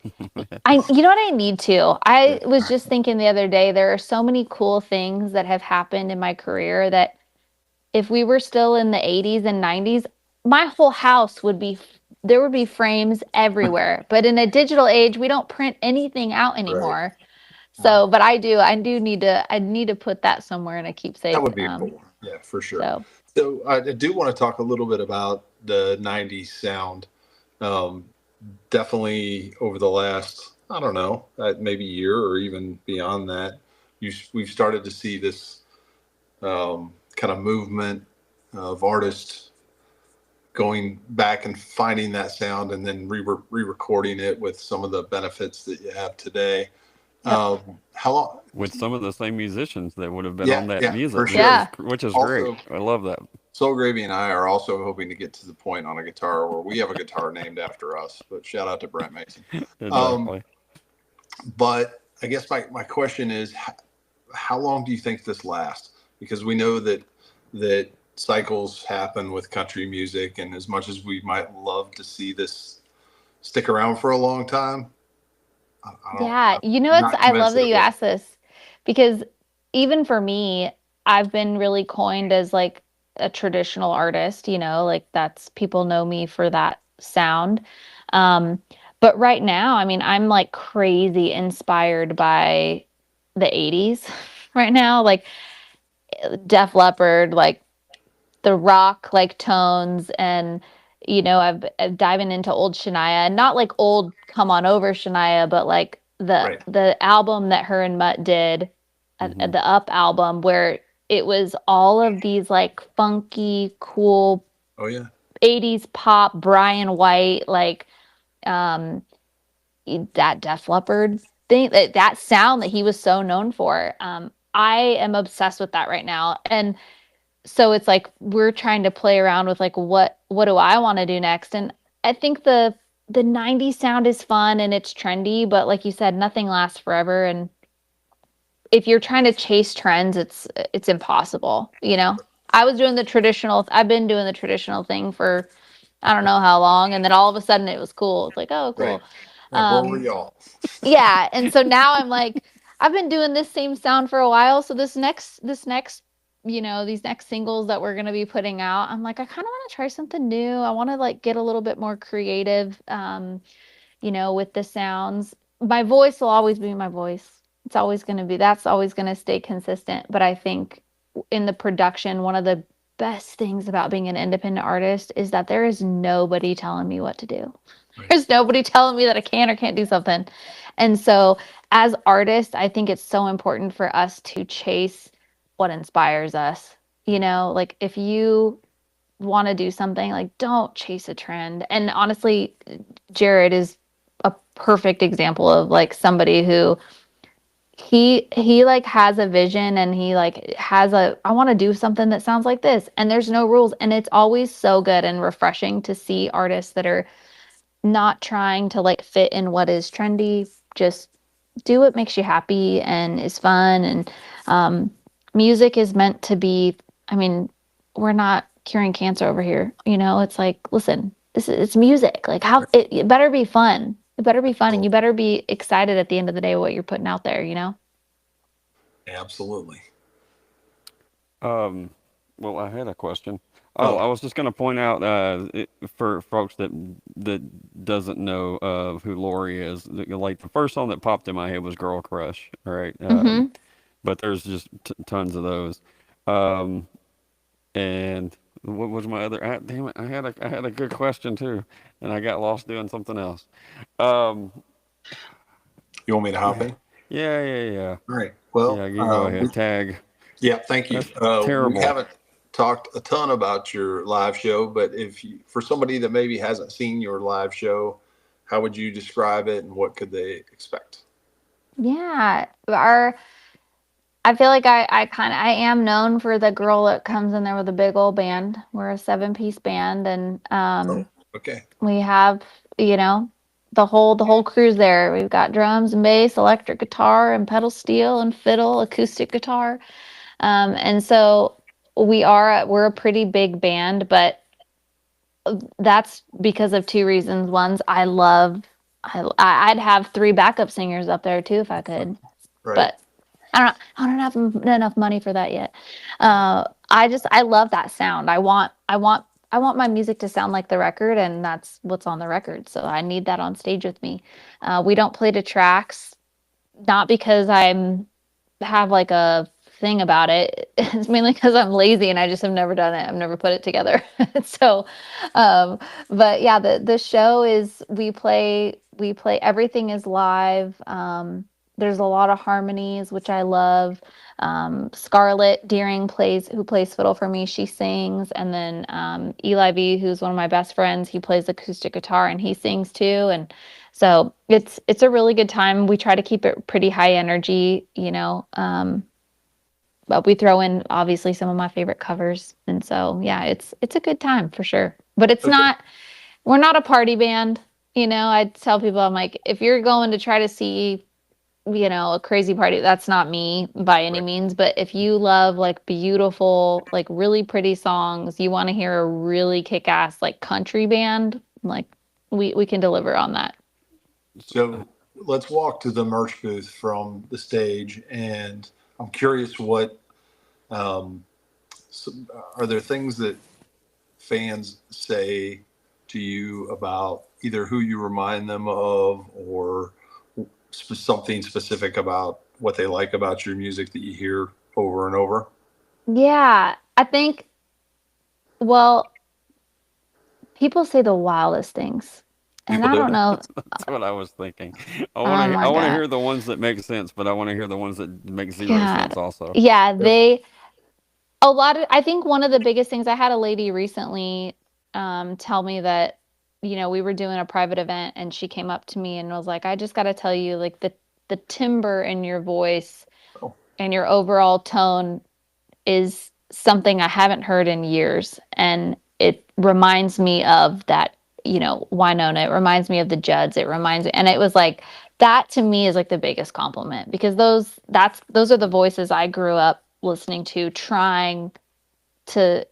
You know what I need to? I was just thinking the other day, there are so many cool things that have happened in my career that if we were still in the 80s and 90s, my whole house there would be frames everywhere. But in a digital age, we don't print anything out anymore. So, but I need to put that somewhere in a keepsake. That would be cool. Yeah, for sure. So I do want to talk a little bit about the 90s sound. Definitely over the last, I don't know, maybe year or even beyond that, we've started to see this kind of movement of artists going back and finding that sound and then re-recording it with some of the benefits that you have today. How long? With some of the same musicians that would have been on that music, sure. Which is also great. I love that. Soul Gravy and I are also hoping to get to the point on a guitar where we have a guitar named after us. But shout out to Brent Mason. Exactly. But I guess my question is, how long do you think this lasts? Because we know that cycles happen with country music, and as much as we might love to see this stick around for a long time, I love that you asked this, because even for me, I've been really coined as like a traditional artist, like that's, people know me for that sound. But right now, I mean, I'm like crazy inspired by the 80s right now, like Def Leppard, like the rock like tones, and I'm diving into old Shania, not like old Come On Over Shania, but like the album that her and Mutt did, the Up album, where it was all of these like funky, cool 80s pop, Brian White, like that Def Leppard thing, that sound that he was so known for. I am obsessed with that right now. And so it's like we're trying to play around with like what do I want to do next? And I think the 90s sound is fun and it's trendy, but like you said, nothing lasts forever. And if you're trying to chase trends, it's impossible, you know. I've been doing the traditional thing for I don't know how long, and then all of a sudden it was cool. It's like, oh, Right. cool. Right, where were y'all? Yeah, and so now I'm like, I've been doing this same sound for a while, so this next, these next singles that we're gonna be putting out, I'm like, I kind of want to try something new. I want to like get a little bit more creative, with the sounds. My voice will always be my voice. That's always gonna stay consistent. But I think in the production, one of the best things about being an independent artist is that there is nobody telling me what to do. Right. There's nobody telling me that I can or can't do something. And so, as artists, I think it's so important for us to chase what inspires us. Like if you want to do something, like don't chase a trend. And honestly, Jared is a perfect example of like somebody who he like has a vision and he like has I want to do something that sounds like this, and there's no rules, and it's always so good and refreshing to see artists that are not trying to like fit in what is trendy. Just do what makes you happy and is fun. And music is meant to be, I mean, we're not curing cancer over here. It's like, listen, it's music. Like it better be fun. It better be fun, and you better be excited at the end of the day what you're putting out there. Absolutely. Well, I had a question. Oh. I was just going to point out for folks that doesn't know who Lori is. Like the first song that popped in my head was "Girl Crush," all right? But there's just tons of those. And what was my other? Damn it! I had a good question too, and I got lost doing something else. You want me to hop in? Yeah. All right. Well, Yeah, you go ahead. Tag. Yeah, thank you. That's terrible. We haven't talked a ton about your live show, but for somebody that maybe hasn't seen your live show, how would you describe it and what could they expect? Yeah, I feel like I am known for the girl that comes in there with a big old band. We're a 7-piece band, and Okay. we have, the whole crew's there. We've got drums and bass, electric guitar and pedal steel and fiddle, acoustic guitar. And so we're a pretty big band, but that's because of two reasons. One's I'd have 3 backup singers up there too if I could, Right. but I don't have enough money for that yet. I love that sound. I want my music to sound like the record, and that's what's on the record. So I need that on stage with me. We don't play to tracks, not because have like a thing about it. It's mainly because I'm lazy and I just have never done it. I've never put it together. So, but yeah, the show is we play everything is live. There's a lot of harmonies, which I love. Scarlett Deering who plays fiddle for me. She sings, and then Eli V, who's one of my best friends, he plays acoustic guitar and he sings too. And so it's a really good time. We try to keep it pretty high energy, but we throw in obviously some of my favorite covers. And so yeah, it's a good time for sure. But we're not a party band. I tell people, I'm like, if you're going to try to see a crazy party, that's not me by any means. But if you love like beautiful, like really pretty songs, you want to hear a really kick-ass like country band, like we can deliver on that. So let's walk to the merch booth from the stage, and I'm curious what are there things that fans say to you about either who you remind them of or something specific about what they like about your music that you hear over and over? Yeah, I think, well, people say the wildest things. And I don't know. That's what I was thinking. I Oh want my to God. hear the ones that make sense, but I want to hear the ones that make zero Yeah. sense also. Yeah, I think one of the biggest things, I had a lady recently tell me that, we were doing a private event and she came up to me and was like, I just got to tell you, like the timbre in your voice Oh. your overall tone is something I haven't heard in years. And it reminds me of that, Winona. It reminds me of the Judds. It reminds me, and it was like, that to me is like the biggest compliment, because those are the voices I grew up listening to, trying to,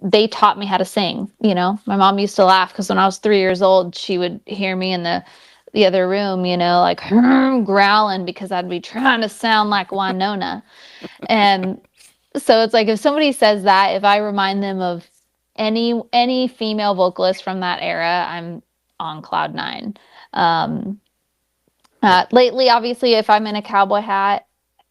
they taught me how to sing. My mom used to laugh because when I was 3 years old, she would hear me in the other room, like growling because I'd be trying to sound like Winona. And so it's like, if somebody says that, if I remind them of any female vocalist from that era, I'm on cloud nine. Lately, obviously, if I'm in a cowboy hat,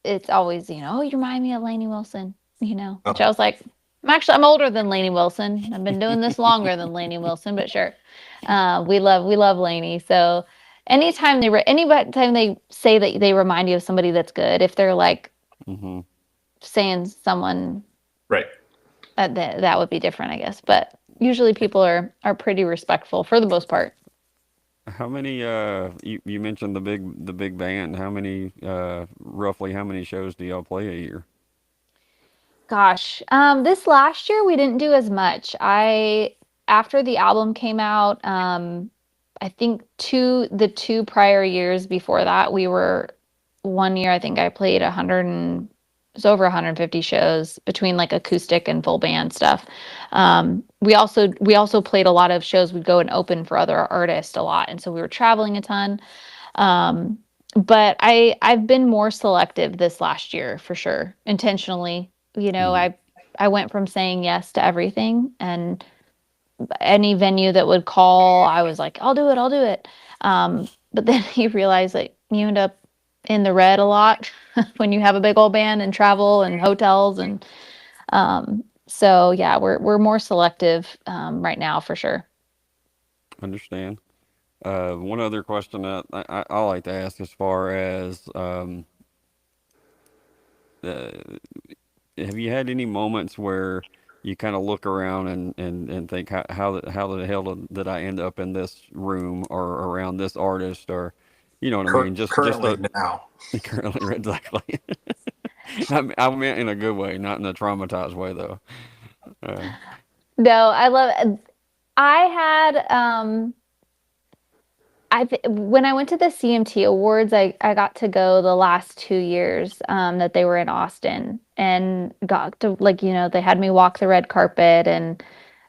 it's always, oh, you remind me of Lainey Wilson, which I was like, I'm older than Lainey Wilson. I've been doing this longer than Lainey Wilson, but sure. We love Lainey. So anytime they say that they remind you of somebody that's good, if they're like saying someone, right, that would be different, I guess. But usually people are pretty respectful for the most part. How many, you mentioned the big band. How many, roughly how many shows do y'all play a year? Gosh, this last year we didn't do as much. After the album came out, I think the two prior years before that, one year I think I played it was over 150 shows between like acoustic and full band stuff. We also played a lot of shows. We'd go and open for other artists a lot, and so we were traveling a ton. But I've been more selective this last year for sure, intentionally. I went from saying yes to everything, and any venue that would call, I was like, I'll do it. But then you realize that you end up in the red a lot when you have a big old band and travel and hotels. And so, yeah, we're more selective right now for sure. Understand. One other question that I like to ask, as far as have you had any moments where you kind of look around and think, how the hell did I end up in this room or around this artist, or you know what I mean? Currently now. Currently, exactly. I meant in a good way, not in a traumatized way, though. No, I love it. I had when I went to the CMT Awards, I got to go the last 2 years that they were in Austin, and got to, like, they had me walk the red carpet and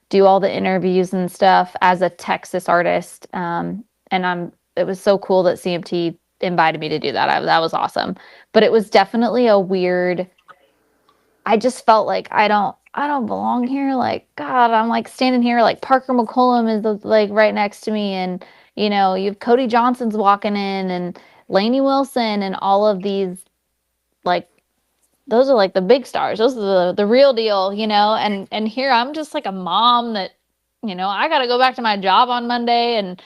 do all the interviews and stuff as a Texas artist. It was so cool that CMT invited me to do that. That was awesome. But it was definitely a weird, I just felt like I don't belong here. Like, God, I'm like standing here, like Parker McCollum is like right next to me, and you have Cody Johnson's walking in, and Lainey Wilson, and all of these, like, those are like the big stars. Those are the real deal, and here I'm just like a mom that, I got to go back to my job on Monday, and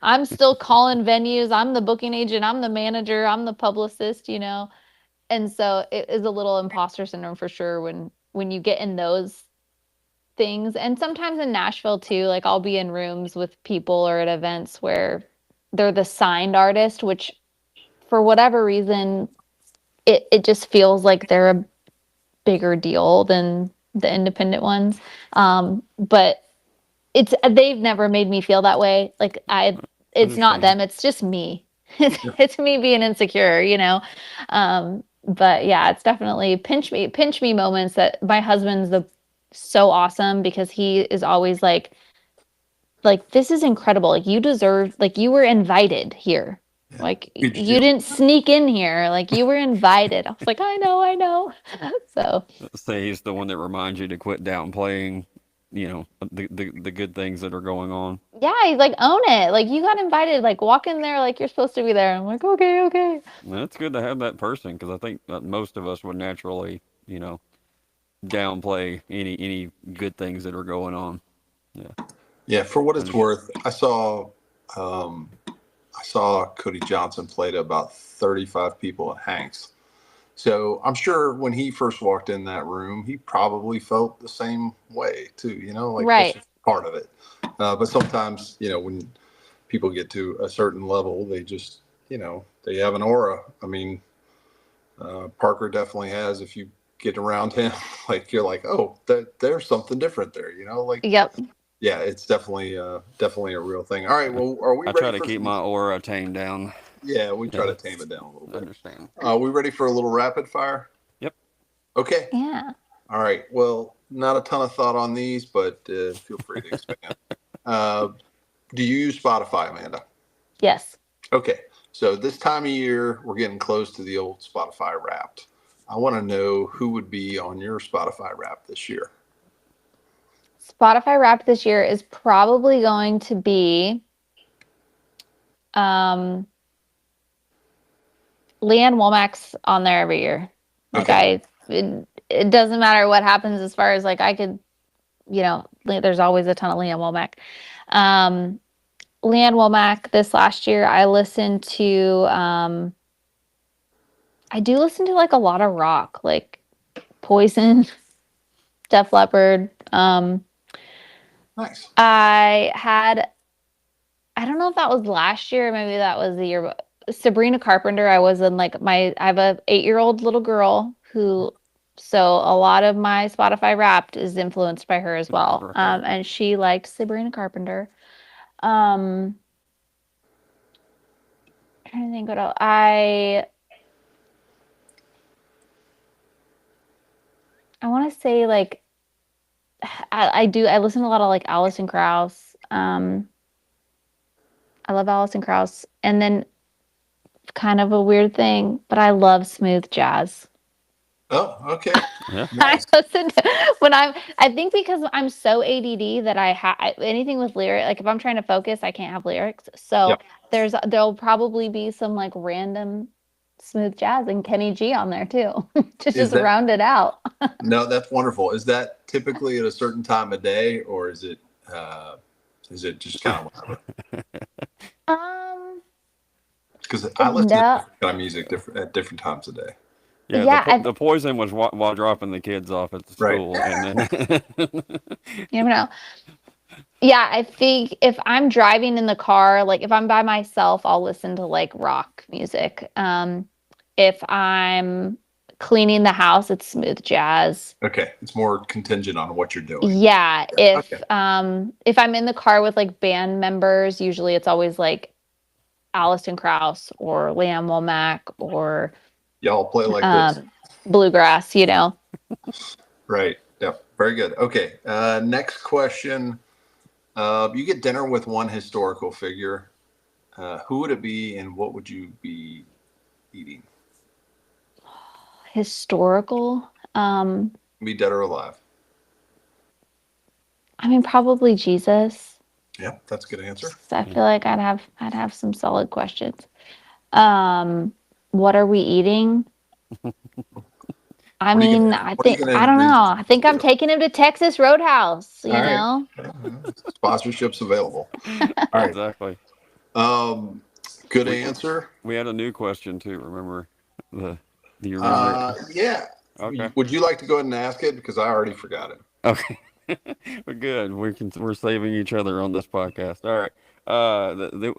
I'm still calling venues. I'm the booking agent. I'm the manager. I'm the publicist, And so it is a little imposter syndrome for sure when you get in those things. And sometimes in Nashville too, like I'll be in rooms with people or at events where they're the signed artist, which for whatever reason, it just feels like they're a bigger deal than the independent ones. But they've never made me feel that way. Like it's not them, it's just me. It's me being insecure, But yeah, it's definitely pinch me moments. That my husband's so awesome, because he is always like, this is incredible. Like, you deserve, like, you were invited here. Yeah. Like, you didn't sneak in here. Like, you were invited. I was like, I know. So say he's the one that reminds you to quit downplaying, the good things that are going on. Yeah, he's like, own it. Like, you got invited. Like, walk in there like you're supposed to be there. I'm like, okay. Well, it's good to have that person, because I think that most of us would naturally, downplay any good things that are going on. Yeah, for what it's worth, I saw Cody Johnson play to about 35 people at Hank's. So I'm sure when he first walked in that room, he probably felt the same way too, like right. That's just part of it. But sometimes, when people get to a certain level, they just, they have an aura. I mean, Parker definitely has. If you get around him, like you're like, oh, there's something different there, like. Yep. Yeah, it's definitely a real thing. All right, well, are we I ready try to for keep my aura tamed down. Yeah, we try to Yeah. tame it down a little I bit. understand. Are we ready for a little rapid fire? Yep. Okay. Yeah. All right. Well, not a ton of thought on these, but feel free to expand. Do you use Spotify, Amanda? Yes. Okay. So this time of year, we're getting close to the old Spotify Wrapped. I want to know who would be on your Spotify Wrapped this year. Spotify Wrapped this year is probably going to be Leanne Womack's on there every year. Like Okay. it doesn't matter what happens as far as like I could, there's always a ton of Leanne Womack. Leanne Womack this last year, I listened to I do listen to like a lot of rock, like Poison, Def Leppard. Nice. I don't know if that was last year, maybe that was the year. Sabrina Carpenter. I was in like I have a 8-year-old little girl so a lot of my Spotify Wrapped is influenced by her as well. And she liked Sabrina Carpenter. I'm trying to think what else. I want to say like I listen to a lot of like Alison Krauss. I love Alison Krauss. And then kind of a weird thing, but I love smooth jazz. Oh, okay. Yeah. Nice. I listen to I think because I'm so ADD that I have anything with lyric, like if I'm trying to focus, I can't have lyrics. So Yep. there'll probably be some like random smooth jazz and Kenny G on there too, to just round it out. No, that's wonderful. Is that typically at a certain time of day, or is it just kind of whatever? Because I listen to different kind of music at different times of day. Yeah, the Poison was while dropping the kids off at the school. Right. And then you never know. Yeah, I think if I'm driving in the car, like if I'm by myself, I'll listen to like rock music. If I'm cleaning the house, it's smooth jazz. Okay, it's more contingent on what you're doing. Yeah, if I'm in the car with like band members, usually it's always like Alison Krauss or Leanne Womack or y'all play like this. Bluegrass, Right. Yep. Very good. Okay. Next question. You get dinner with one historical figure. Who would it be, and what would you be eating? Historical. Be dead or alive. I mean, probably Jesus. Yeah, that's a good answer. I feel like I'd have some solid questions. What are we eating? I mean, I don't know. I think I'm taking him to Texas Roadhouse, you know? Sponsorships available. All right. Exactly. Good answer. We had a new question too. Remember the remember it? Yeah. Okay. Would you like to go ahead and ask it, because I already forgot it? Okay. We're good. We're saving each other on this podcast. All right.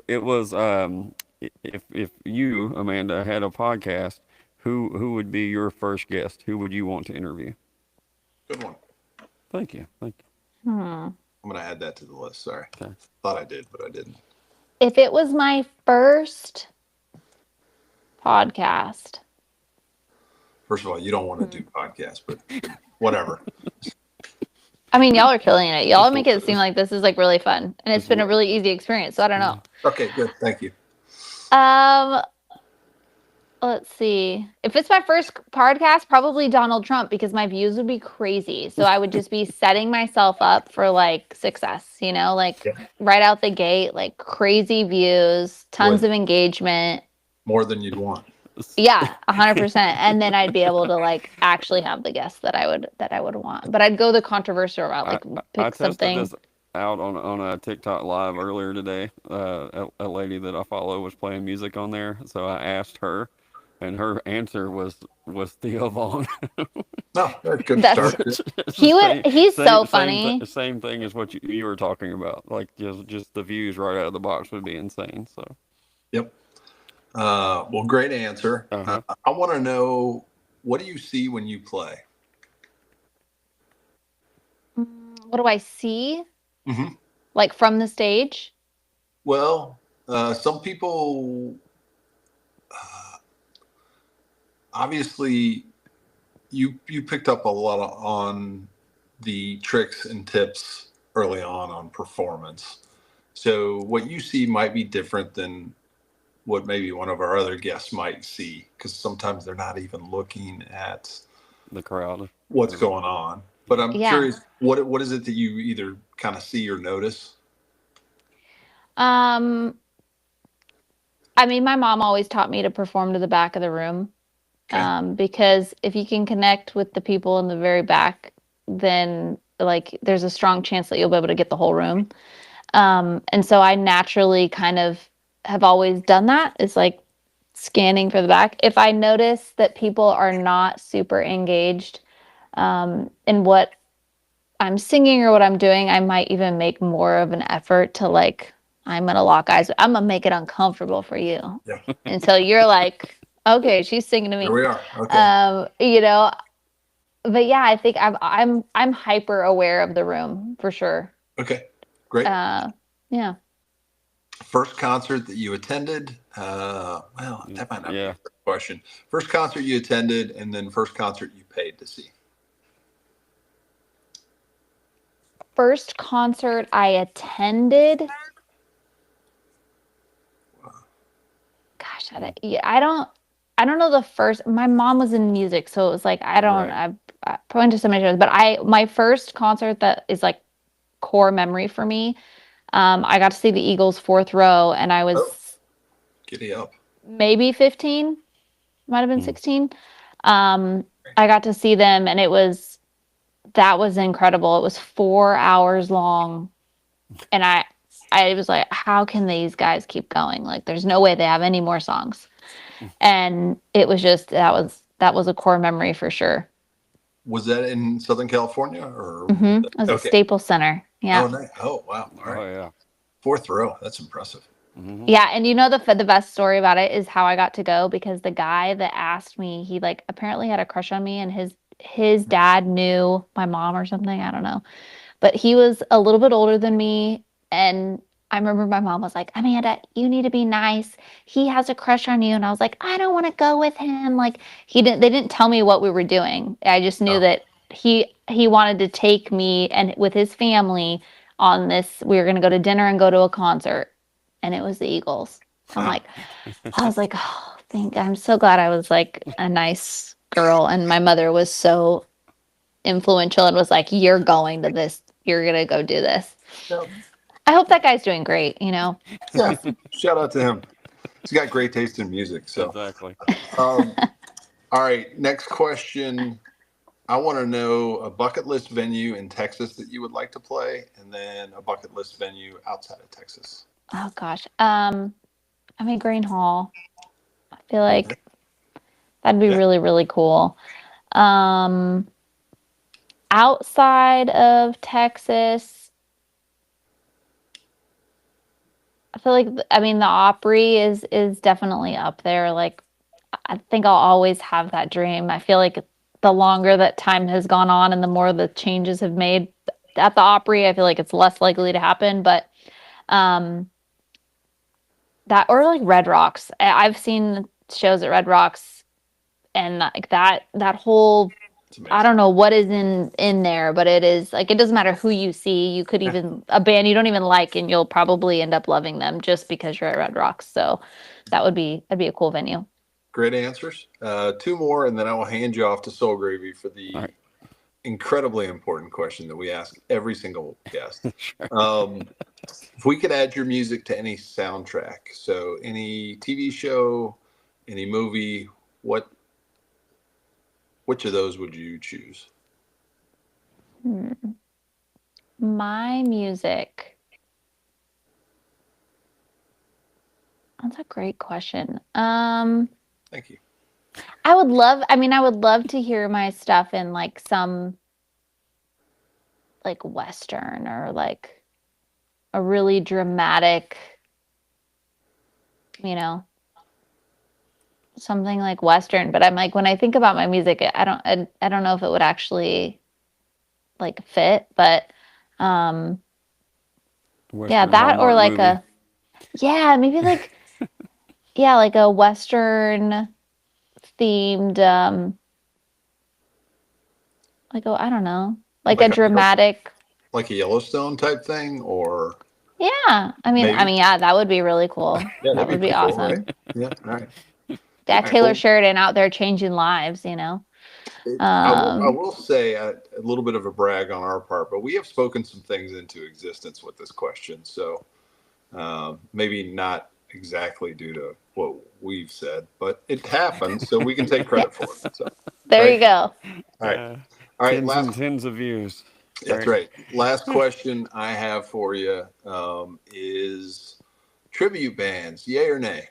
It was if you, Amanda, had a podcast, who would be your first guest? Who would you want to interview? Good one. Thank you. I'm going to add that to the list. Sorry. Okay. Thought I did, but I didn't. If it was my first podcast. First of all, you don't want to do podcasts, but whatever. I mean, y'all are killing it. Y'all make it seem like this is like really fun, and it's been a really easy experience. So I don't know. Okay, good. Thank you. Let's see. If it's my first podcast, probably Donald Trump, because my views would be crazy. So I would just be setting myself up for like success, right out the gate, like crazy views, tons of engagement. More than you'd want. Yeah, 100%. And then I'd be able to like actually have the guests that I would want. But I'd go the controversial route, like pick something. I tested this out on a TikTok live earlier today. A lady that I follow was playing music on there, so I asked her, and her answer was Theo Vaughn. No, that's good start. He's so funny. Same thing as what you were talking about. Like just the views right out of the box would be insane. So. Yep. Well, great answer. Uh-huh. I want to know, what do you see when you play? What do I see? Mhm. Like from the stage? Well, some people, obviously, you picked up a lot on the tricks and tips early on performance. So what you see might be different than what maybe one of our other guests might see, because sometimes they're not even looking at The crowd. what's going on. But I'm Yeah. curious, what is it that you either kind of see or notice? I mean, my mom always taught me to perform to the back of the room. Okay. Because if you can connect with the people in the very back, then like there's a strong chance that you'll be able to get the whole room. And so I naturally kind of have always done that. It's like scanning for the back. If I notice that people are not super engaged in what I'm singing or what I'm doing, I might even make more of an effort to like, I'm gonna lock eyes. I'm gonna make it uncomfortable for you Yeah. until you're like, okay, she's singing to There me. we are. Okay. You know, but yeah, I think I'm hyper aware of the room for sure. Okay. Great. Yeah. First concert that you attended? Well, that might not be Yeah. a fair question. First concert you attended, and then first concert you paid to see. First concert I attended. Gosh, I don't know the first. My mom was in music, so it was like I don't. Right. I went to so many shows, but my first concert that is like core memory for me. I got to see the Eagles fourth row, and I Oh, was giddy up. maybe 15, might have been Hmm. 16. I got to see them, and that was incredible. It was 4 hours long, and I was like, how can these guys keep going? Like, there's no way they have any more songs. And it was just that was a core memory for sure. Was that in Southern California or? I was at Okay. Staples Center. Yeah. Oh, nice. Oh, wow. All Oh right. yeah. Fourth row. That's impressive. Hmm. Yeah, and you know the best story about it is how I got to go because the guy that asked me, he like apparently had a crush on me and his dad knew my mom or something, I don't know. But he was a little bit older than me and I remember my mom was like, "Amanda, you need to be nice. He has a crush on you." And I was like, "I don't want to go with him." Like they didn't tell me what we were doing. I just knew Oh. that he wanted to take me and with his family on this we were going to go to dinner and go to a concert and it was the Eagles. I'm like, I was like, oh, I'm so glad I was like a nice girl. And my mother was so influential and was like, you're going to this, you're going to go do this. Yep. I hope that guy's doing great, you know? Yeah. Shout out to him. He's got great taste in music. So, Exactly. all right. Next question. I want to know a bucket list venue in Texas that you would like to play, and then a bucket list venue outside of Texas. Oh gosh. I mean, Green Hall. I feel like that'd be Yeah. really, really cool. Outside of Texas, I feel like I mean the Opry is definitely up there. Like I think I'll always have that dream. I feel like the longer that time has gone on and the more the changes have made at the Opry, I feel like it's less likely to happen. But um, that or like Red Rocks. I've seen shows at Red Rocks and like that whole It's amazing. I don't know what is in there, but it is like it doesn't matter who you see. You could even a band you don't even like, and you'll probably end up loving them just because you're at Red Rocks. So that'd be a cool venue. Great answers. Two more, and then I will hand you off to Soul Gravy for the All right. incredibly important question that we ask every single guest. Sure. If we could add your music to any soundtrack, so any TV show, any movie, which of those would you choose? My music. That's a great question. Thank you. I would love to hear my stuff in like some like Western or like a really dramatic, you know, something like Western, but I'm like, when I think about my music, I don't know if it would actually like fit, but yeah, Western that or Hallmark like movie. maybe like yeah, like a Western themed like I don't know, like a Like a dramatic. like a Yellowstone type thing, or Yeah, maybe. yeah, that would be really cool. Yeah, That that'd be would be pretty cool, right? awesome. Yeah. All right. Yeah, All right. Taylor Well, Sheridan out there changing lives, I will say a little bit of a brag on our part, but we have spoken some things into existence with this question. So maybe not exactly due to what we've said, but it happened, so we can take credit for it. So, There you right. go. All right. All right. Tens and Last. tens of views. That's right. Last question I have for you is tribute bands, yay or nay?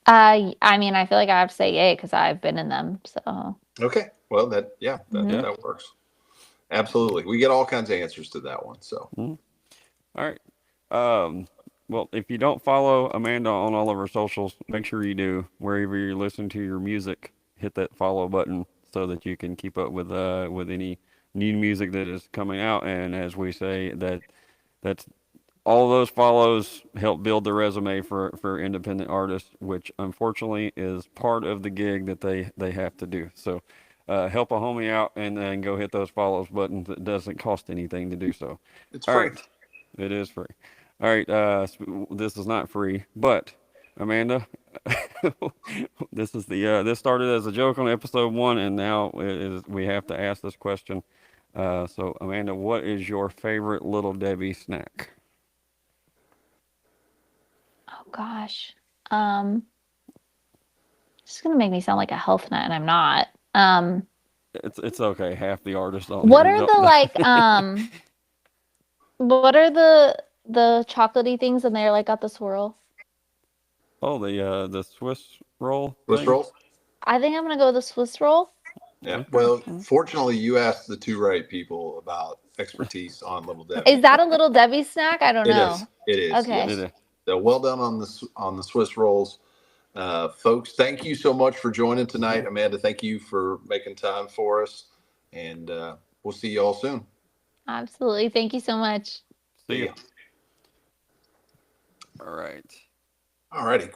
I mean, I feel like I have to say yay because I've been in them. So Okay. Well, Mhm. that works. Absolutely. We get all kinds of answers to that one. So, All right. Well, if you don't follow Amanda on all of her socials, make sure you do. Wherever you listen to your music, hit that follow button so that you can keep up with any new music that is coming out. And as we say, that's all of those follows help build the resume for independent artists, which unfortunately is part of the gig that they have to do. So help a homie out and then go hit those follows buttons. It doesn't cost anything to do so. it's All free. right. It is free. All right. This is not free, but Amanda, this started as a joke on episode 1, and now we have to ask this question. So Amanda, what is your favorite Little Debbie snack? oh gosh, this is gonna make me sound like a health nut, and I'm not. It's okay. Half the artists on What here are don't. the like what are the chocolatey things and they're like got the swirl? Oh, the Swiss roll Let's thing. roll. I think I'm gonna go with the Swiss roll. Yeah. Okay. Well, fortunately, you asked the two right people about expertise on Little Debbie. Is that a little Debbie snack? I don't It know. is. It is. Okay. Yes. It is. So well done on the Swiss rolls, folks. Thank you so much for joining tonight, Amanda. Thank you for making time for us, and we'll see you all soon. Absolutely. Thank you so much. See See you. ya. All right. All righty. Great.